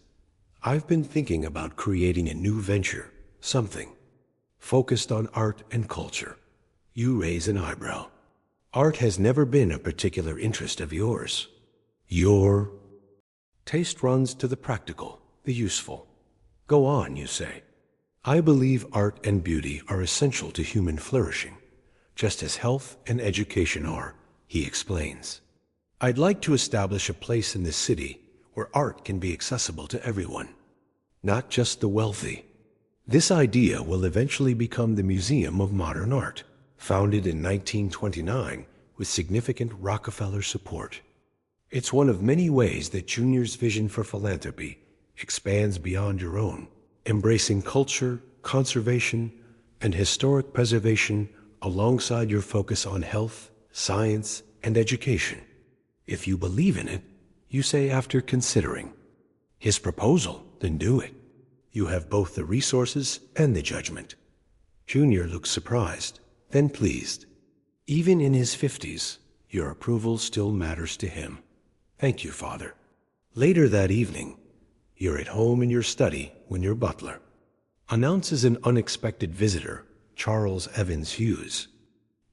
"I've been thinking about creating a new venture, something focused on art and culture." You raise an eyebrow. Art has never been a particular interest of yours. Your taste runs to the practical, the useful. Go on, you say. I believe art and beauty are essential to human flourishing, just as health and education are, he explains. I'd like to establish a place in this city where art can be accessible to everyone, not just the wealthy. This idea will eventually become the Museum of Modern Art, founded in 1929 with significant Rockefeller support. It's one of many ways that Junior's vision for philanthropy expands beyond your own, embracing culture, conservation, and historic preservation alongside your focus on health, science, and education. If you believe in it, you say after considering his proposal, then do it. You have both the resources and the judgment. Junior looks surprised, then pleased. Even in his 50s, your approval still matters to him. Thank you, Father. Later that evening, you're at home in your study when your butler announces an unexpected visitor, Charles Evans Hughes,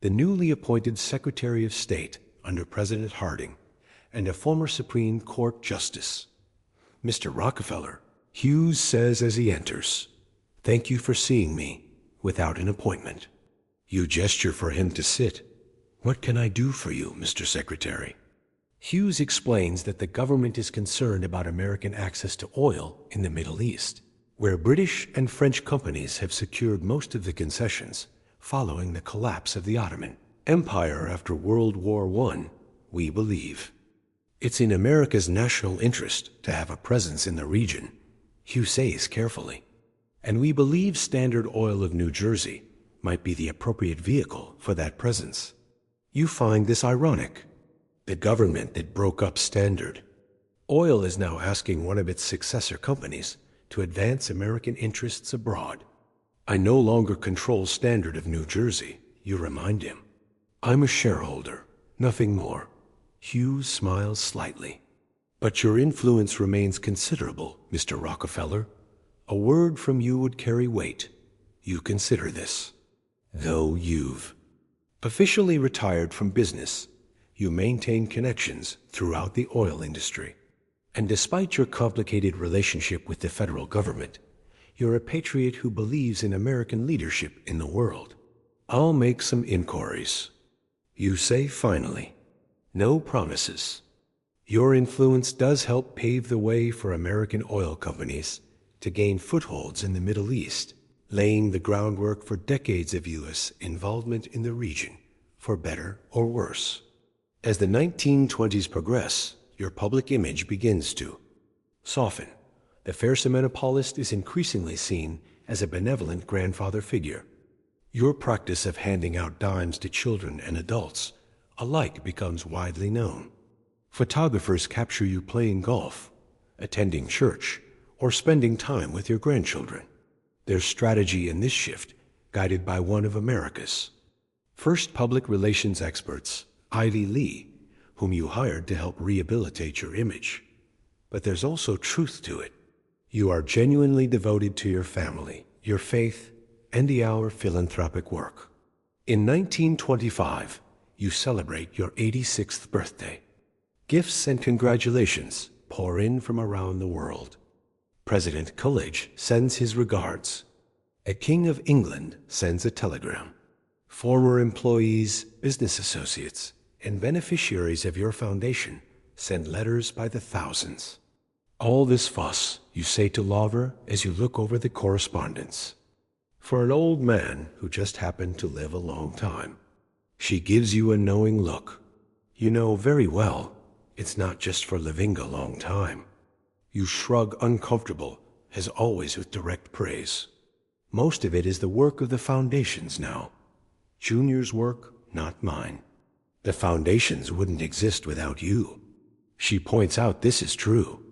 the newly appointed Secretary of State under President Harding and a former Supreme Court Justice. Mr. Rockefeller, Hughes says as he enters, "Thank you for seeing me without an appointment." You gesture for him to sit. "What can I do for you, Mr. Secretary?" Hughes explains that the government is concerned about American access to oil in the Middle East, where British and French companies have secured most of the concessions following the collapse of the Ottoman Empire after World War I, we believe. It's in America's national interest to have a presence in the region, Hughes says carefully, and we believe Standard Oil of New Jersey might be the appropriate vehicle for that presence. You find this ironic. The government that broke up Standard Oil is now asking one of its successor companies to advance American interests abroad. I no longer control Standard of New Jersey, you remind him. I'm a shareholder, nothing more. Hughes smiles slightly. But your influence remains considerable, Mr. Rockefeller. A word from you would carry weight. You consider this. Though you've officially retired from business, you maintain connections throughout the oil industry. And despite your complicated relationship with the federal government, you're a patriot who believes in American leadership in the world. I'll make some inquiries. You say finally. No promises. Your influence does help pave the way for American oil companies to gain footholds in the Middle East, laying the groundwork for decades of U.S. involvement in the region, for better or worse. As the 1920s progress, your public image begins to soften. The fair Semenopolist is increasingly seen as a benevolent grandfather figure. Your practice of handing out dimes to children and adults alike becomes widely known. Photographers capture you playing golf, attending church, or spending time with your grandchildren. Their strategy in this shift, guided by one of America's first public relations experts, Ivy Lee, whom you hired to help rehabilitate your image. But there's also truth to it. You are genuinely devoted to your family, your faith, and our philanthropic work. In 1925, you celebrate your 86th birthday. Gifts and congratulations pour in from around the world. President Coolidge sends his regards. A king of England sends a telegram. Former employees, business associates, and beneficiaries of your foundation send letters by the thousands. All this fuss, you say to Laura as you look over the correspondence. For an old man who just happened to live a long time. She gives you a knowing look. You know very well it's not just for living a long time. You shrug uncomfortable, as always with direct praise. Most of it is the work of the foundations now. Junior's work, not mine. The foundations wouldn't exist without you. She points out this is true.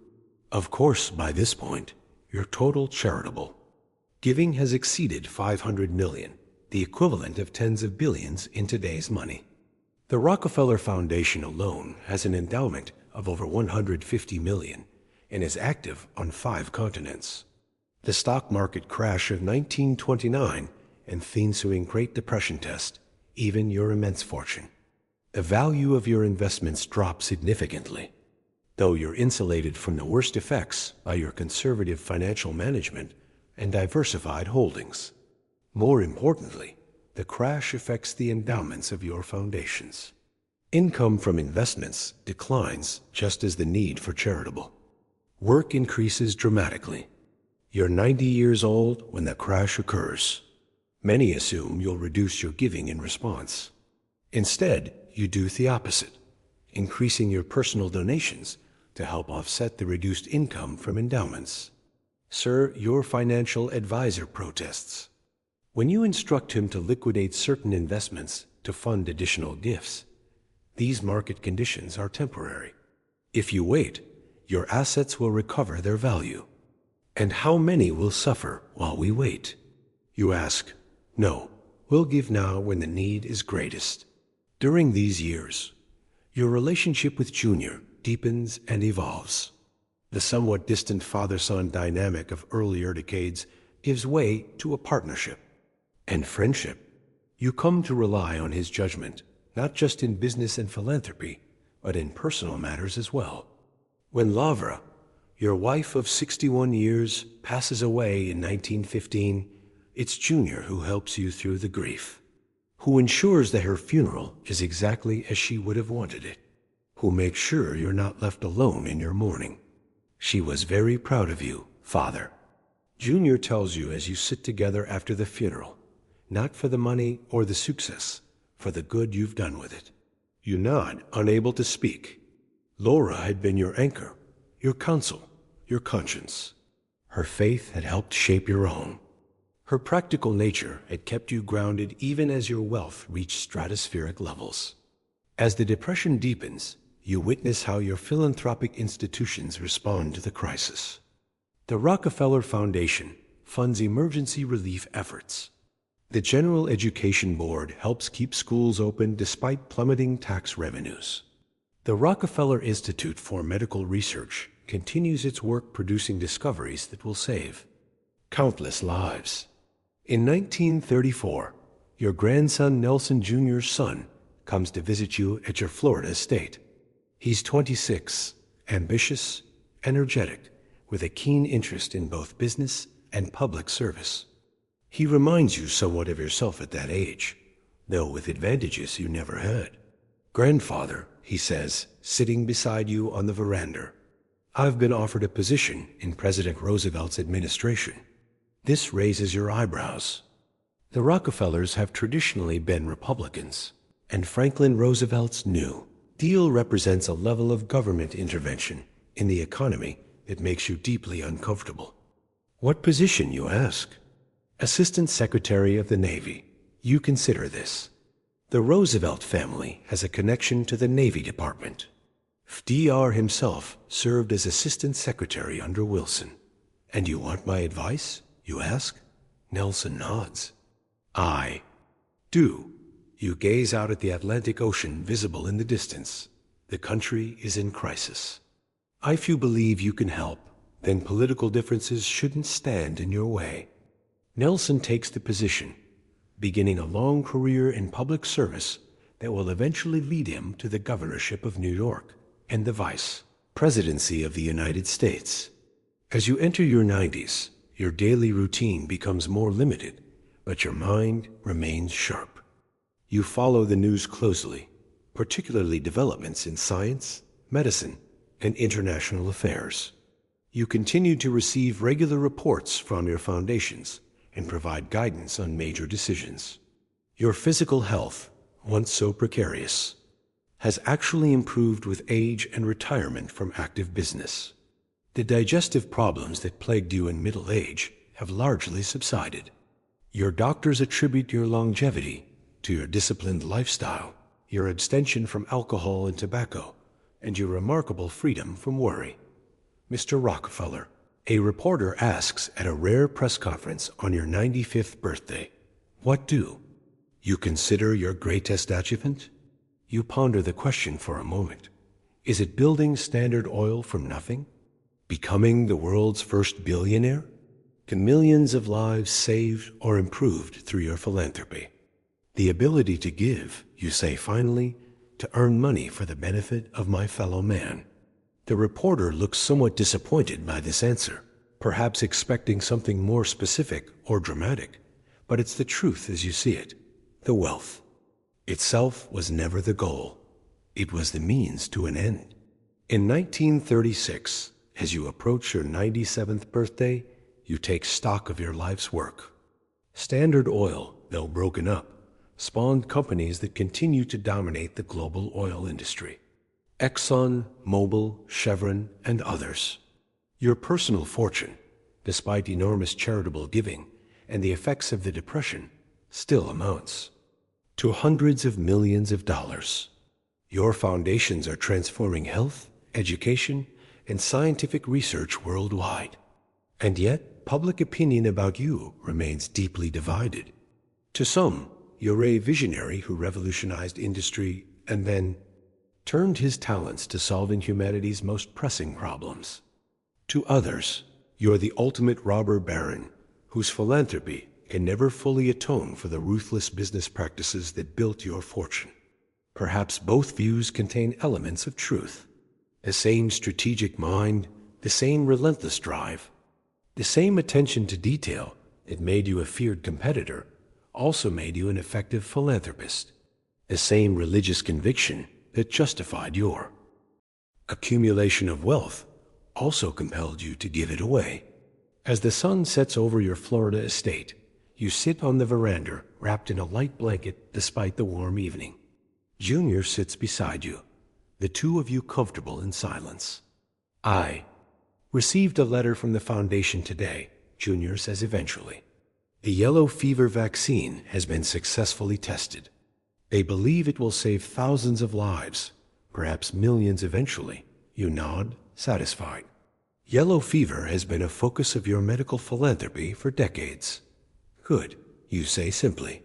Of course, by this point, you're total charitable. Giving has exceeded 500 million, the equivalent of tens of billions in today's money. The Rockefeller Foundation alone has an endowment of over 150 million and is active on 5 continents. The stock market crash of 1929 and the ensuing Great Depression test even your immense fortune. The value of your investments drops significantly. Though you're insulated from the worst effects by your conservative financial management and diversified holdings. More importantly, the crash affects the endowments of your foundations. Income from investments declines just as the need for charitable work increases dramatically. You're 90 years old when the crash occurs. Many assume you'll reduce your giving in response. Instead, you do the opposite, increasing your personal donations to help offset the reduced income from endowments. Sir, your financial advisor protests. When you instruct him to liquidate certain investments to fund additional gifts, these market conditions are temporary. If you wait, your assets will recover their value. And how many will suffer while we wait? You ask, no, we'll give now when the need is greatest. During these years, your relationship with Junior deepens and evolves. The somewhat distant father-son dynamic of earlier decades gives way to a partnership and friendship. You come to rely on his judgment, not just in business and philanthropy, but in personal matters as well. When Laura, your wife of 61 years, passes away in 1915, it's Junior who helps you through the grief, who ensures that her funeral is exactly as she would have wanted it, who makes sure you're not left alone in your mourning. She was very proud of you, Father. Junior tells you as you sit together after the funeral, not for the money or the success, for the good you've done with it. You nod, unable to speak. Laura had been your anchor, your counsel, your conscience. Her faith had helped shape your own. Her practical nature had kept you grounded even as your wealth reached stratospheric levels. As the Depression deepens, you witness how your philanthropic institutions respond to the crisis. The Rockefeller Foundation funds emergency relief efforts. The General Education Board helps keep schools open despite plummeting tax revenues. The Rockefeller Institute for Medical Research continues its work producing discoveries that will save countless lives. In 1934, your grandson Nelson Jr.'s son comes to visit you at your Florida estate. He's 26, ambitious, energetic, with a keen interest in both business and public service. He reminds you somewhat of yourself at that age, though with advantages you never had. Grandfather, he says, sitting beside you on the veranda, I've been offered a position in President Roosevelt's administration. This raises your eyebrows. The Rockefellers have traditionally been Republicans, and Franklin Roosevelt's New Deal represents a level of government intervention in the economy that makes you deeply uncomfortable. What position, you ask? Assistant Secretary of the Navy. You consider this. The Roosevelt family has a connection to the Navy Department. FDR himself served as Assistant Secretary under Wilson. And you want my advice, you ask? Nelson nods. I do. You gaze out at the Atlantic Ocean visible in the distance. The country is in crisis. If you believe you can help, then political differences shouldn't stand in your way. Nelson takes the position, beginning a long career in public service that will eventually lead him to the governorship of New York. and the Vice Presidency of the United States. As you enter your 90s, your daily routine becomes more limited, but your mind remains sharp. You follow the news closely, particularly developments in science, medicine, and international affairs. You continue to receive regular reports from your foundations and provide guidance on major decisions. Your physical health, once so precarious, has actually improved with age and retirement from active business. The digestive problems that plagued you in middle age have largely subsided. Your doctors attribute your longevity to your disciplined lifestyle, your abstention from alcohol and tobacco, and your remarkable freedom from worry. Mr. Rockefeller, a reporter asks at a rare press conference on your 95th birthday, "What do you consider your greatest achievement?" You ponder the question for a moment. Is it building Standard Oil from nothing? Becoming the world's first billionaire? Can millions of lives saved or improved through your philanthropy? The ability to give, you say finally, to earn money for the benefit of my fellow man. The reporter looks somewhat disappointed by this answer, perhaps expecting something more specific or dramatic, but it's the truth as you see it. The wealth itself was never the goal. It was the means to an end. In 1936, as you approach your 97th birthday, you take stock of your life's work. Standard Oil, though broken up, spawned companies that continue to dominate the global oil industry. Exxon, Mobil, Chevron, and others. Your personal fortune, despite enormous charitable giving and the effects of the Depression, still amounts to hundreds of millions of dollars. Your foundations are transforming health, education, and scientific research worldwide. And yet, public opinion about you remains deeply divided. To some, you're a visionary who revolutionized industry and then turned his talents to solving humanity's most pressing problems. To others, you're the ultimate robber baron whose philanthropy can never fully atone for the ruthless business practices that built your fortune. Perhaps both views contain elements of truth. The same strategic mind, the same relentless drive, the same attention to detail that made you a feared competitor also made you an effective philanthropist. The same religious conviction that justified your accumulation of wealth also compelled you to give it away. As the sun sets over your Florida estate, you sit on the veranda wrapped in a light blanket despite the warm evening. Junior sits beside you, the two of you comfortable in silence. "I received a letter from the foundation today," Junior says eventually. "The yellow fever vaccine has been successfully tested. They believe it will save thousands of lives, perhaps millions eventually." You nod, satisfied. Yellow fever has been a focus of your medical philanthropy for decades. "Good," you say simply.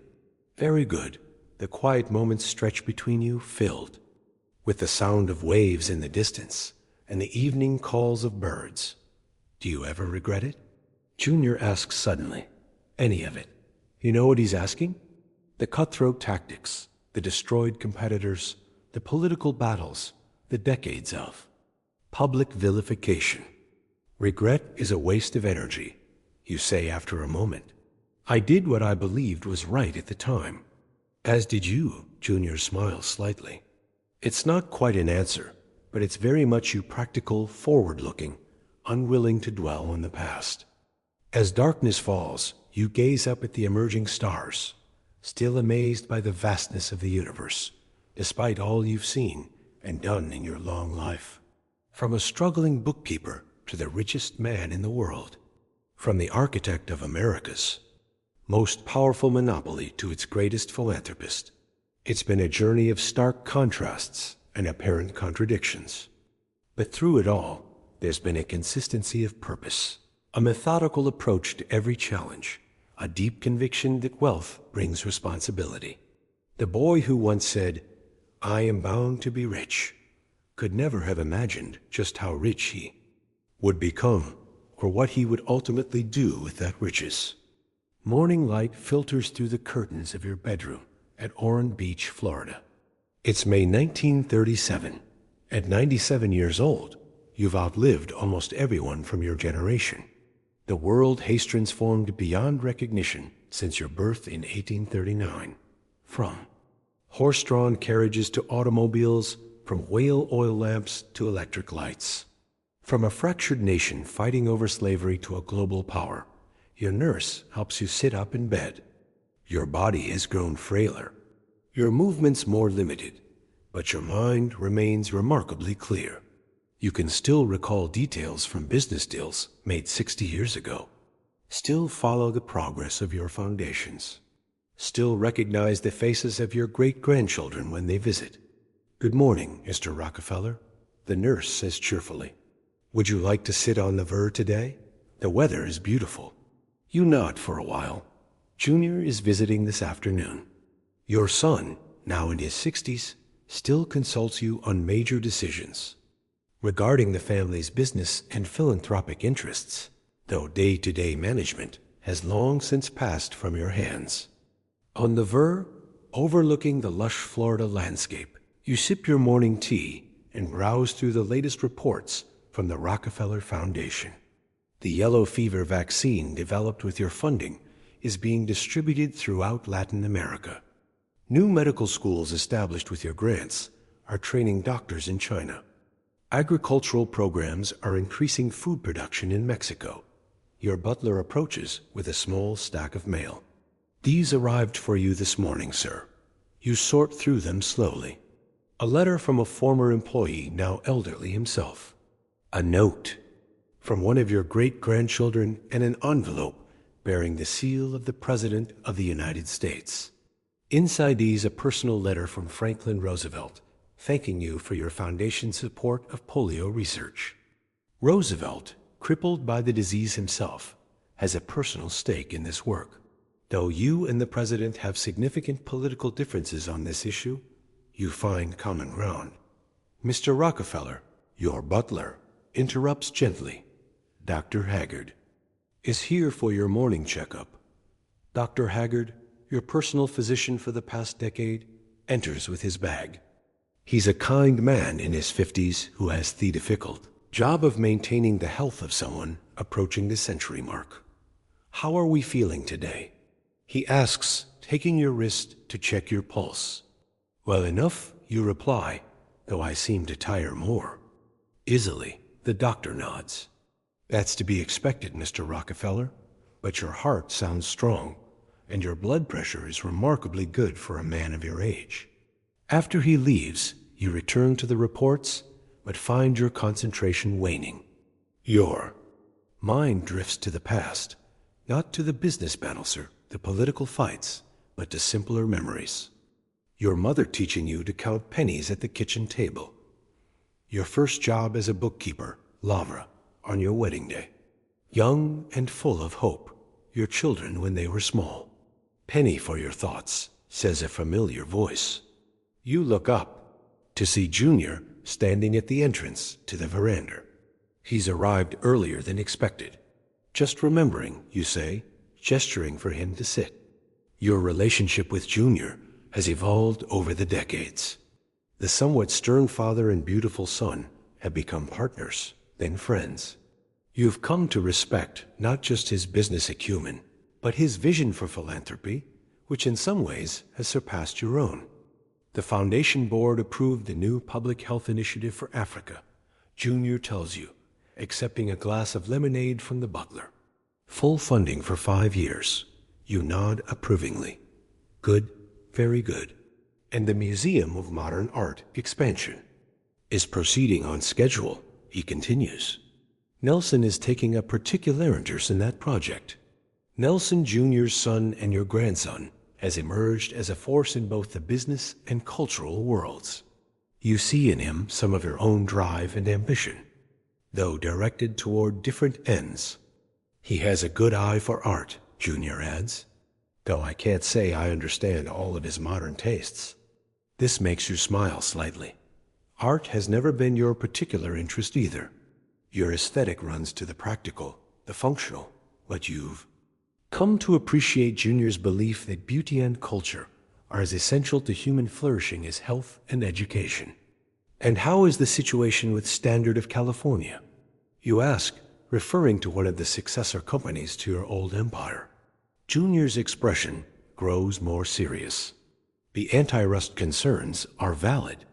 "Very good." The quiet moments stretch between you, filled with the sound of waves in the distance and the evening calls of birds. Do you ever regret it? Junior asks suddenly. Any of it. You know what he's asking? The cutthroat tactics, the destroyed competitors, the political battles, the decades of public vilification. Regret is a waste of energy, you say after a moment. I did what I believed was right at the time. As did you, Junior smiles slightly. It's not quite an answer, but it's very much you practical, forward-looking, unwilling to dwell on the past. As darkness falls, you gaze up at the emerging stars, still amazed by the vastness of the universe, despite all you've seen and done in your long life. From a struggling bookkeeper to the richest man in the world, from the architect of America's most powerful monopoly to its greatest philanthropist, it's been a journey of stark contrasts and apparent contradictions. But through it all, there's been a consistency of purpose, a methodical approach to every challenge, a deep conviction that wealth brings responsibility. The boy who once said, "I am bound to be rich," could never have imagined just how rich he would become, or what he would ultimately do with that riches. Morning light filters through the curtains of your bedroom at Orland Beach, Florida. It's May 1937, At 97 years old, you've outlived almost everyone from your generation. The world has transformed beyond recognition since your birth in 1839. From horse-drawn carriages to automobiles, from whale oil lamps to electric lights. From a fractured nation fighting over slavery to a global power, your nurse helps you sit up in bed. Your body has grown frailer, your movements more limited, but your mind remains remarkably clear. You can still recall details from business deals made 60 years ago. Still follow the progress of your foundations. Still recognize the faces of your great-grandchildren when they visit. "Good morning, Mr. Rockefeller," the nurse says cheerfully. "Would you like to sit on the Ver today? The weather is beautiful." You nod for a while. Junior is visiting this afternoon. Your son, now in his 60s, still consults you on major decisions regarding the family's business and philanthropic interests, though day-to-day management has long since passed from your hands. On the Ver, overlooking the lush Florida landscape, you sip your morning tea and browse through the latest reports from the Rockefeller Foundation. The yellow fever vaccine developed with your funding is being distributed throughout Latin America. New medical schools established with your grants are training doctors in China. Agricultural programs are increasing food production in Mexico. Your butler approaches with a small stack of mail. "These arrived for you this morning, sir." You sort through them slowly. A letter from a former employee, now elderly himself. A note from one of your great-grandchildren, and an envelope bearing the seal of the President of the United States. Inside these, a personal letter from Franklin Roosevelt, thanking you for your foundation's support of polio research. Roosevelt, crippled by the disease himself, has a personal stake in this work. Though you and the President have significant political differences on this issue, you find common ground. Mr. Rockefeller, your butler, interrupts gently. Dr. Haggard is here for your morning checkup. Dr. Haggard, your personal physician for the past decade, enters with his bag. He's a kind man in his 50s who has the difficult job of maintaining the health of someone approaching the century mark. "How are we feeling today?" he asks, taking your wrist to check your pulse. "Well enough," you reply, "though I seem to tire more." Easily, the doctor nods. "That's to be expected, Mr. Rockefeller, but your heart sounds strong, and your blood pressure is remarkably good for a man of your age." After he leaves, you return to the reports, but find your concentration waning. Your mind drifts to the past, not to the business battles or the political fights, but to simpler memories. Your mother teaching you to count pennies at the kitchen table. Your first job as a bookkeeper, Lavra, on your wedding day. Young and full of hope, your children when they were small. "Penny for your thoughts," says a familiar voice. You look up to see Junior standing at the entrance to the veranda. He's arrived earlier than expected. "Just remembering," you say, gesturing for him to sit. Your relationship with Junior has evolved over the decades. The somewhat stern father and beautiful son have become partners, then friends. You've come to respect not just his business acumen, but his vision for philanthropy, which in some ways has surpassed your own. The Foundation Board approved the new public health initiative for Africa, Junior tells you, accepting a glass of lemonade from the butler. Full funding for 5 years. You nod approvingly. Good, very good. And the Museum of Modern Art expansion is proceeding on schedule, he continues. Nelson is taking a particular interest in that project. Nelson Jr.'s son and your grandson has emerged as a force in both the business and cultural worlds. You see in him some of your own drive and ambition, though directed toward different ends. He has a good eye for art, Junior adds, though I can't say I understand all of his modern tastes. This makes you smile slightly. Art has never been your particular interest either. Your aesthetic runs to the practical, the functional, but you've come to appreciate Junior's belief that beauty and culture are as essential to human flourishing as health and education. And how is the situation with Standard of California? You ask, referring to one of the successor companies to your old empire. Junior's expression grows more serious. The anti-rust concerns are valid.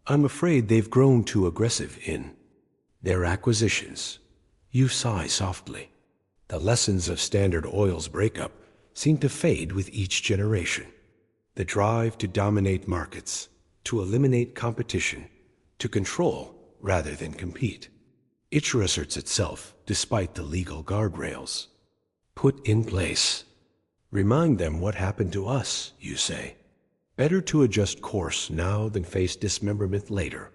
I'm afraid they've grown too aggressive in their acquisitions. You sigh softly. The lessons of Standard Oil's breakup seem to fade with each generation. The drive to dominate markets, to eliminate competition, to control rather than compete. It reasserts itself despite the legal guardrails put in place. Remind them what happened to us, you say. Better to adjust course now than face dismemberment later.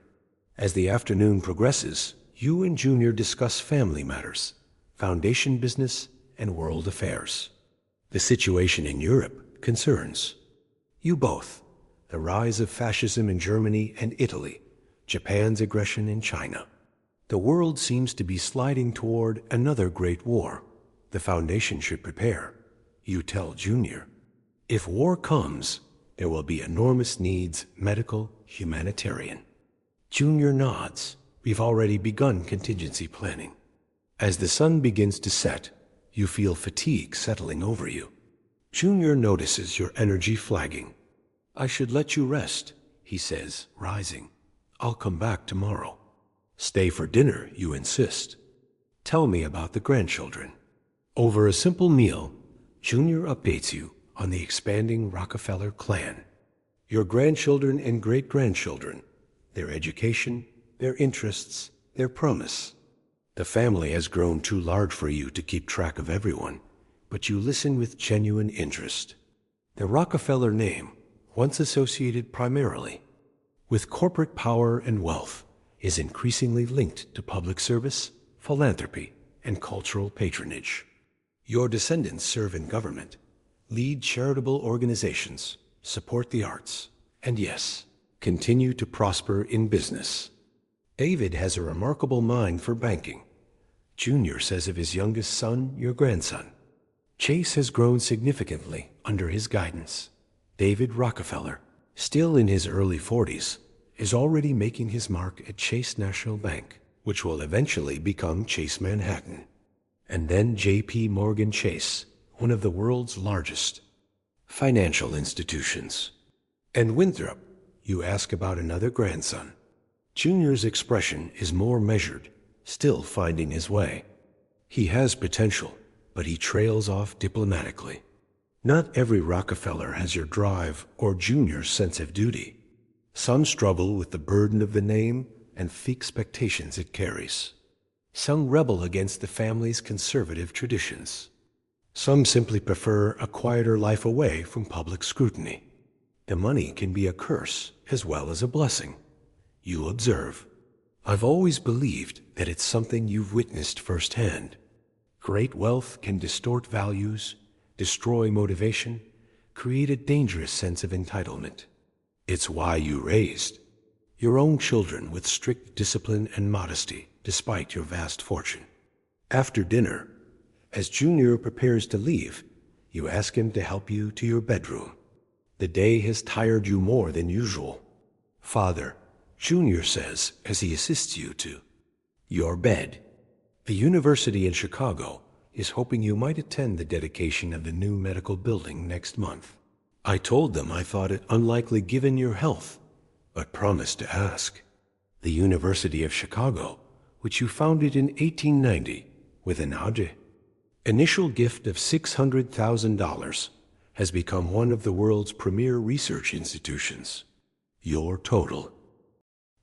As the afternoon progresses, you and Junior discuss family matters, foundation business, and world affairs. The situation in Europe concerns you both. The rise of fascism in Germany and Italy, Japan's aggression in China. The world seems to be sliding toward another great war. The foundation should prepare. You tell Junior. If war comes, there will be enormous needs, medical, humanitarian. Junior nods. We've already begun contingency planning. As the sun begins to set, you feel fatigue settling over you. Junior notices your energy flagging. I should let you rest, he says, rising. I'll come back tomorrow. Stay for dinner, you insist. Tell me about the grandchildren. Over a simple meal, Junior updates you on the expanding Rockefeller clan. Your grandchildren and great-grandchildren, their education, their interests, their promise. The family has grown too large for you to keep track of everyone, but you listen with genuine interest. The Rockefeller name, once associated primarily with corporate power and wealth, is increasingly linked to public service, philanthropy, and cultural patronage. Your descendants serve in government, lead charitable organizations, support the arts, and yes, continue to prosper in business. David has a remarkable mind for banking. Junior says of his youngest son, your grandson. Chase has grown significantly under his guidance. David Rockefeller, still in his early 40s, is already making his mark at Chase National Bank, which will eventually become Chase Manhattan, and then J.P. Morgan Chase, one of the world's largest financial institutions. And Winthrop, you ask about another grandson. Junior's expression is more measured, still finding his way. He has potential, but he trails off diplomatically. Not every Rockefeller has your drive or Junior's sense of duty. Some struggle with the burden of the name and the expectations it carries. Some rebel against the family's conservative traditions. Some simply prefer a quieter life away from public scrutiny. The money can be a curse as well as a blessing. You observe. I've always believed that it's something you've witnessed firsthand. Great wealth can distort values, destroy motivation, create a dangerous sense of entitlement. It's why you raised your own children with strict discipline and modesty, despite your vast fortune. After dinner, as Junior prepares to leave, you ask him to help you to your bedroom. The day has tired you more than usual. Father, Junior says as he assists you to your bed. The university in Chicago is hoping you might attend the dedication of the new medical building next month. I told them I thought it unlikely given your health, but promised to ask. The University of Chicago, which you founded in 1890 with an initial gift of $600,000, has become one of the world's premier research institutions. Your total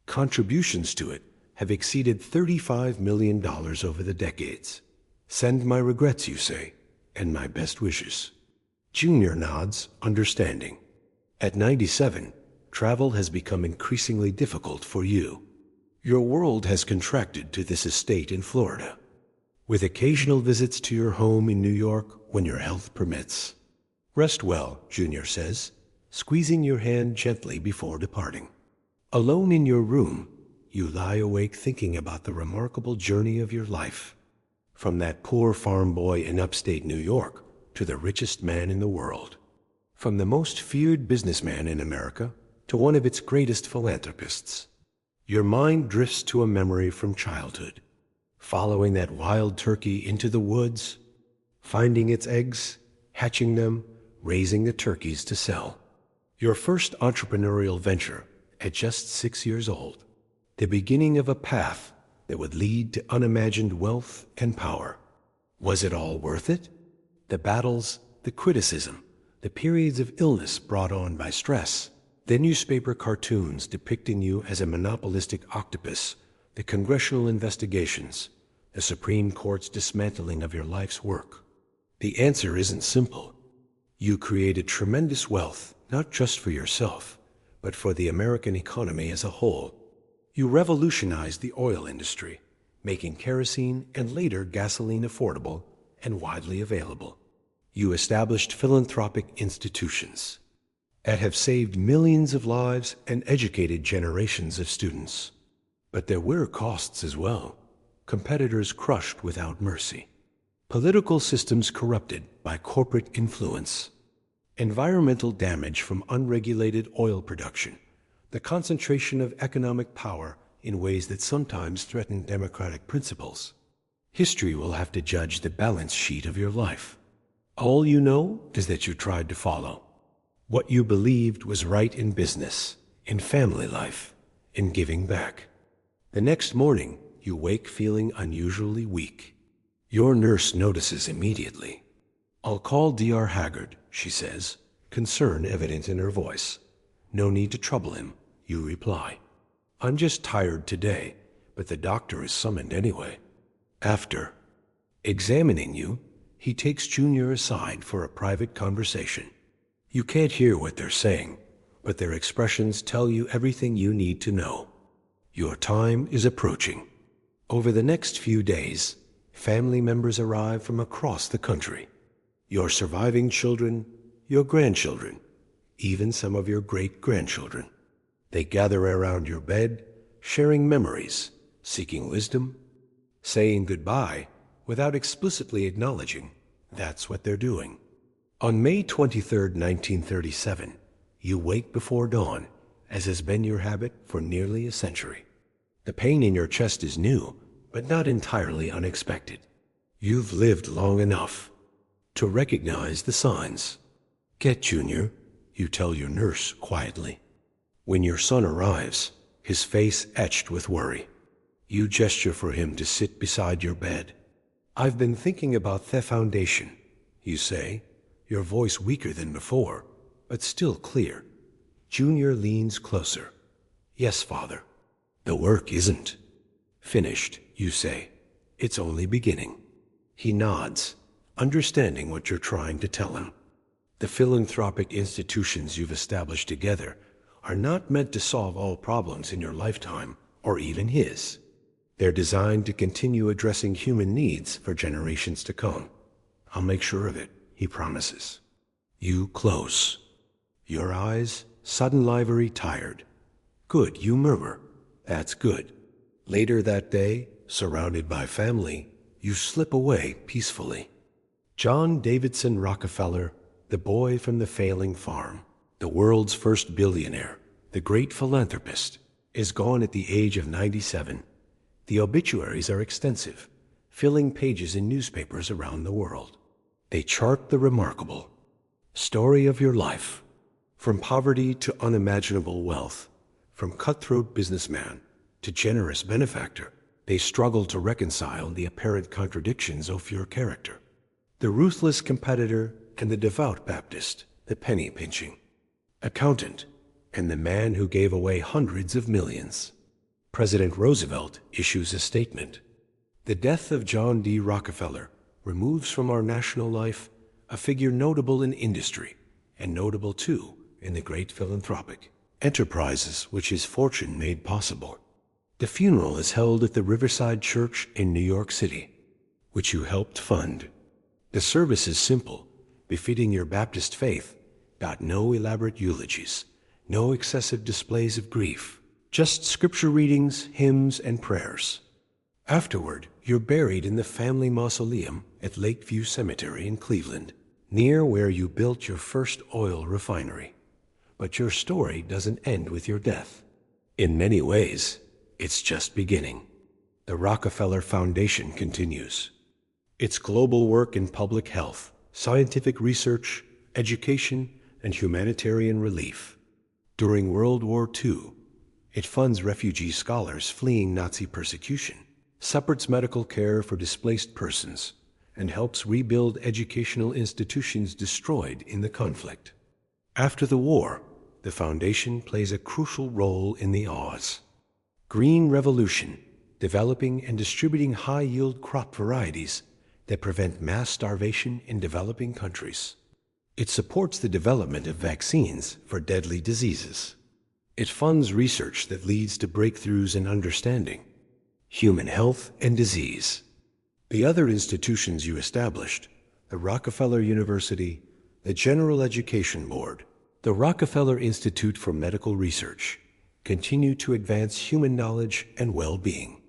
contributions to it have exceeded $35 million over the decades. Send my regrets, you say, and my best wishes. Junior nods, understanding. At 97, travel has become increasingly difficult for you. Your world has contracted to this estate in Florida, with occasional visits to your home in New York when your health permits. Rest well, Junior says, squeezing your hand gently before departing. Alone in your room, you lie awake thinking about the remarkable journey of your life, from that poor farm boy in upstate New York to the richest man in the world, from the most feared businessman in America to one of its greatest philanthropists. Your mind drifts to a memory from childhood, following that wild turkey into the woods, finding its eggs, hatching them, raising the turkeys to sell. Your first entrepreneurial venture at just 6 years old, the beginning of a path that would lead to unimagined wealth and power. Was it all worth it? The battles, the criticism, the periods of illness brought on by stress, the newspaper cartoons depicting you as a monopolistic octopus, the congressional investigations, the Supreme Court's dismantling of your life's work. The answer isn't simple. You created tremendous wealth, not just for yourself, but for the American economy as a whole. You revolutionized the oil industry, making kerosene and later gasoline affordable and widely available. You established philanthropic institutions that have saved millions of lives and educated generations of students. But there were costs as well. Competitors crushed without mercy. Political systems corrupted by corporate influence. Environmental damage from unregulated oil production. The concentration of economic power in ways that sometimes threaten democratic principles. History will have to judge the balance sheet of your life. All you know is that you tried to follow what you believed was right in business, in family life, in giving back. The next morning, you wake feeling unusually weak. Your nurse notices immediately. "I'll call Dr. Haggard," she says, concern evident in her voice. "No need to trouble him," you reply. "I'm just tired today, but the doctor is summoned anyway." After examining you, he takes Junior aside for a private conversation. You can't hear what they're saying, but their expressions tell you everything you need to know. Your time is approaching. Over the next few days, family members arrive from across the country. Your surviving children, your grandchildren, even some of your great-grandchildren. They gather around your bed, sharing memories, seeking wisdom, saying goodbye without explicitly acknowledging that's what they're doing. On May 23, 1937, you wake before dawn, as has been your habit for nearly a century. The pain in your chest is new, but not entirely unexpected. You've lived long enough to recognize the signs. "Get Junior," you tell your nurse quietly. When your son arrives, his face etched with worry, you gesture for him to sit beside your bed. "I've been thinking about the foundation," you say, your voice weaker than before, but still clear. Junior leans closer. "Yes, Father." "The work isn't finished," you say. "It's only beginning." He nods, understanding what you're trying to tell him. The philanthropic institutions you've established together are not meant to solve all problems in your lifetime, or even his. They're designed to continue addressing human needs for generations to come. "I'll make sure of it," he promises. You close. Your eyes, sudden livery, tired. "Good," you murmur. "That's good." Later that day, surrounded by family, you slip away peacefully. John Davidson Rockefeller, the boy from the failing farm, the world's first billionaire, the great philanthropist, is gone at the age of 97. The obituaries are extensive, filling pages in newspapers around the world. They chart the remarkable story of your life, from poverty to unimaginable wealth, from cutthroat businessman to generous benefactor. They struggle to reconcile the apparent contradictions of your character. The ruthless competitor and the devout Baptist, the penny-pinching accountant, and the man who gave away hundreds of millions. President Roosevelt issues a statement. The death of John D. Rockefeller removes from our national life a figure notable in industry, and notable, too, in the great philanthropic enterprises which his fortune made possible. The funeral is held at the Riverside Church in New York City, which you helped fund. The service is simple, befitting your Baptist faith, got no elaborate eulogies, no excessive displays of grief, just scripture readings, hymns, and prayers. Afterward, you're buried in the family mausoleum at Lakeview Cemetery in Cleveland, near where you built your first oil refinery. But your story doesn't end with your death. In many ways, it's just beginning. The Rockefeller Foundation continues its global work in public health, scientific research, education, and humanitarian relief. During World War II, it funds refugee scholars fleeing Nazi persecution, supports medical care for displaced persons, and helps rebuild educational institutions destroyed in the conflict. After the war, the Foundation plays a crucial role in the Oz Green Revolution, developing and distributing high-yield crop varieties that prevent mass starvation in developing countries. It supports the development of vaccines for deadly diseases. It funds research that leads to breakthroughs in understanding human health and disease. The other institutions you established, the Rockefeller University, the General Education Board, the Rockefeller Institute for Medical Research, continue to advance human knowledge and well-being.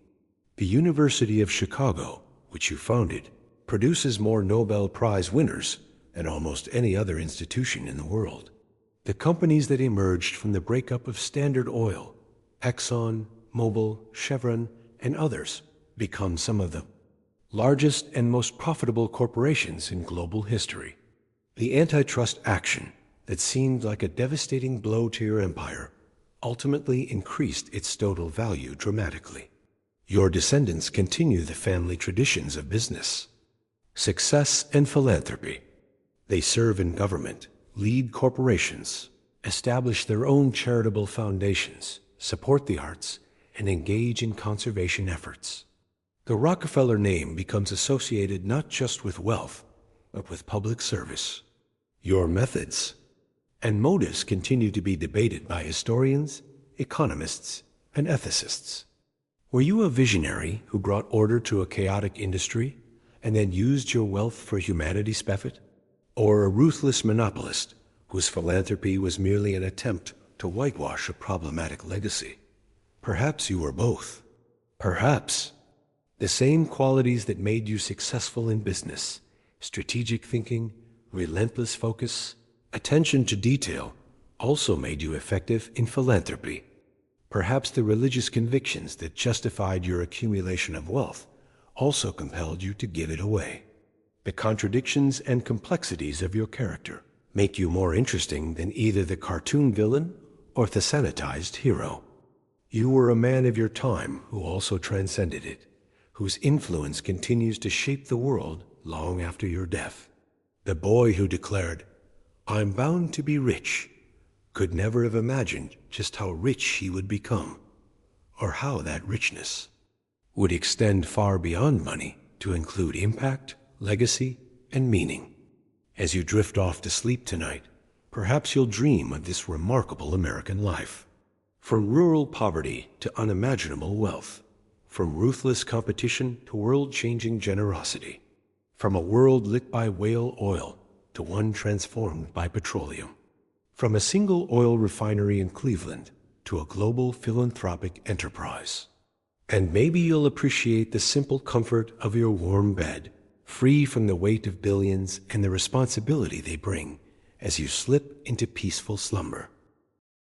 The University of Chicago, which you founded, produces more Nobel Prize winners than almost any other institution in the world. The companies that emerged from the breakup of Standard Oil, Exxon, Mobil, Chevron, and others become some of the largest and most profitable corporations in global history. The antitrust action that seemed like a devastating blow to your empire ultimately increased its total value dramatically. Your descendants continue the family traditions of business, success, and philanthropy. They serve in government, lead corporations, establish their own charitable foundations, support the arts, and engage in conservation efforts. The Rockefeller name becomes associated not just with wealth, but with public service. Your methods and motives continue to be debated by historians, economists, and ethicists. Were you a visionary who brought order to a chaotic industry and then used your wealth for humanity's benefit? Or a ruthless monopolist whose philanthropy was merely an attempt to whitewash a problematic legacy? Perhaps you were both. Perhaps the same qualities that made you successful in business, strategic thinking, relentless focus, attention to detail, also made you effective in philanthropy. Perhaps the religious convictions that justified your accumulation of wealth also compelled you to give it away. The contradictions and complexities of your character make you more interesting than either the cartoon villain or the sanitized hero. You were a man of your time who also transcended it, whose influence continues to shape the world long after your death. The boy who declared, "I'm bound to be rich," could never have imagined just how rich he would become, or how that richness would extend far beyond money to include impact, legacy, and meaning. As you drift off to sleep tonight, perhaps you'll dream of this remarkable American life. From rural poverty to unimaginable wealth, from ruthless competition to world-changing generosity, from a world lit by whale oil to one transformed by petroleum, from a single oil refinery in Cleveland to a global philanthropic enterprise. And maybe you'll appreciate the simple comfort of your warm bed, free from the weight of billions and the responsibility they bring as you slip into peaceful slumber.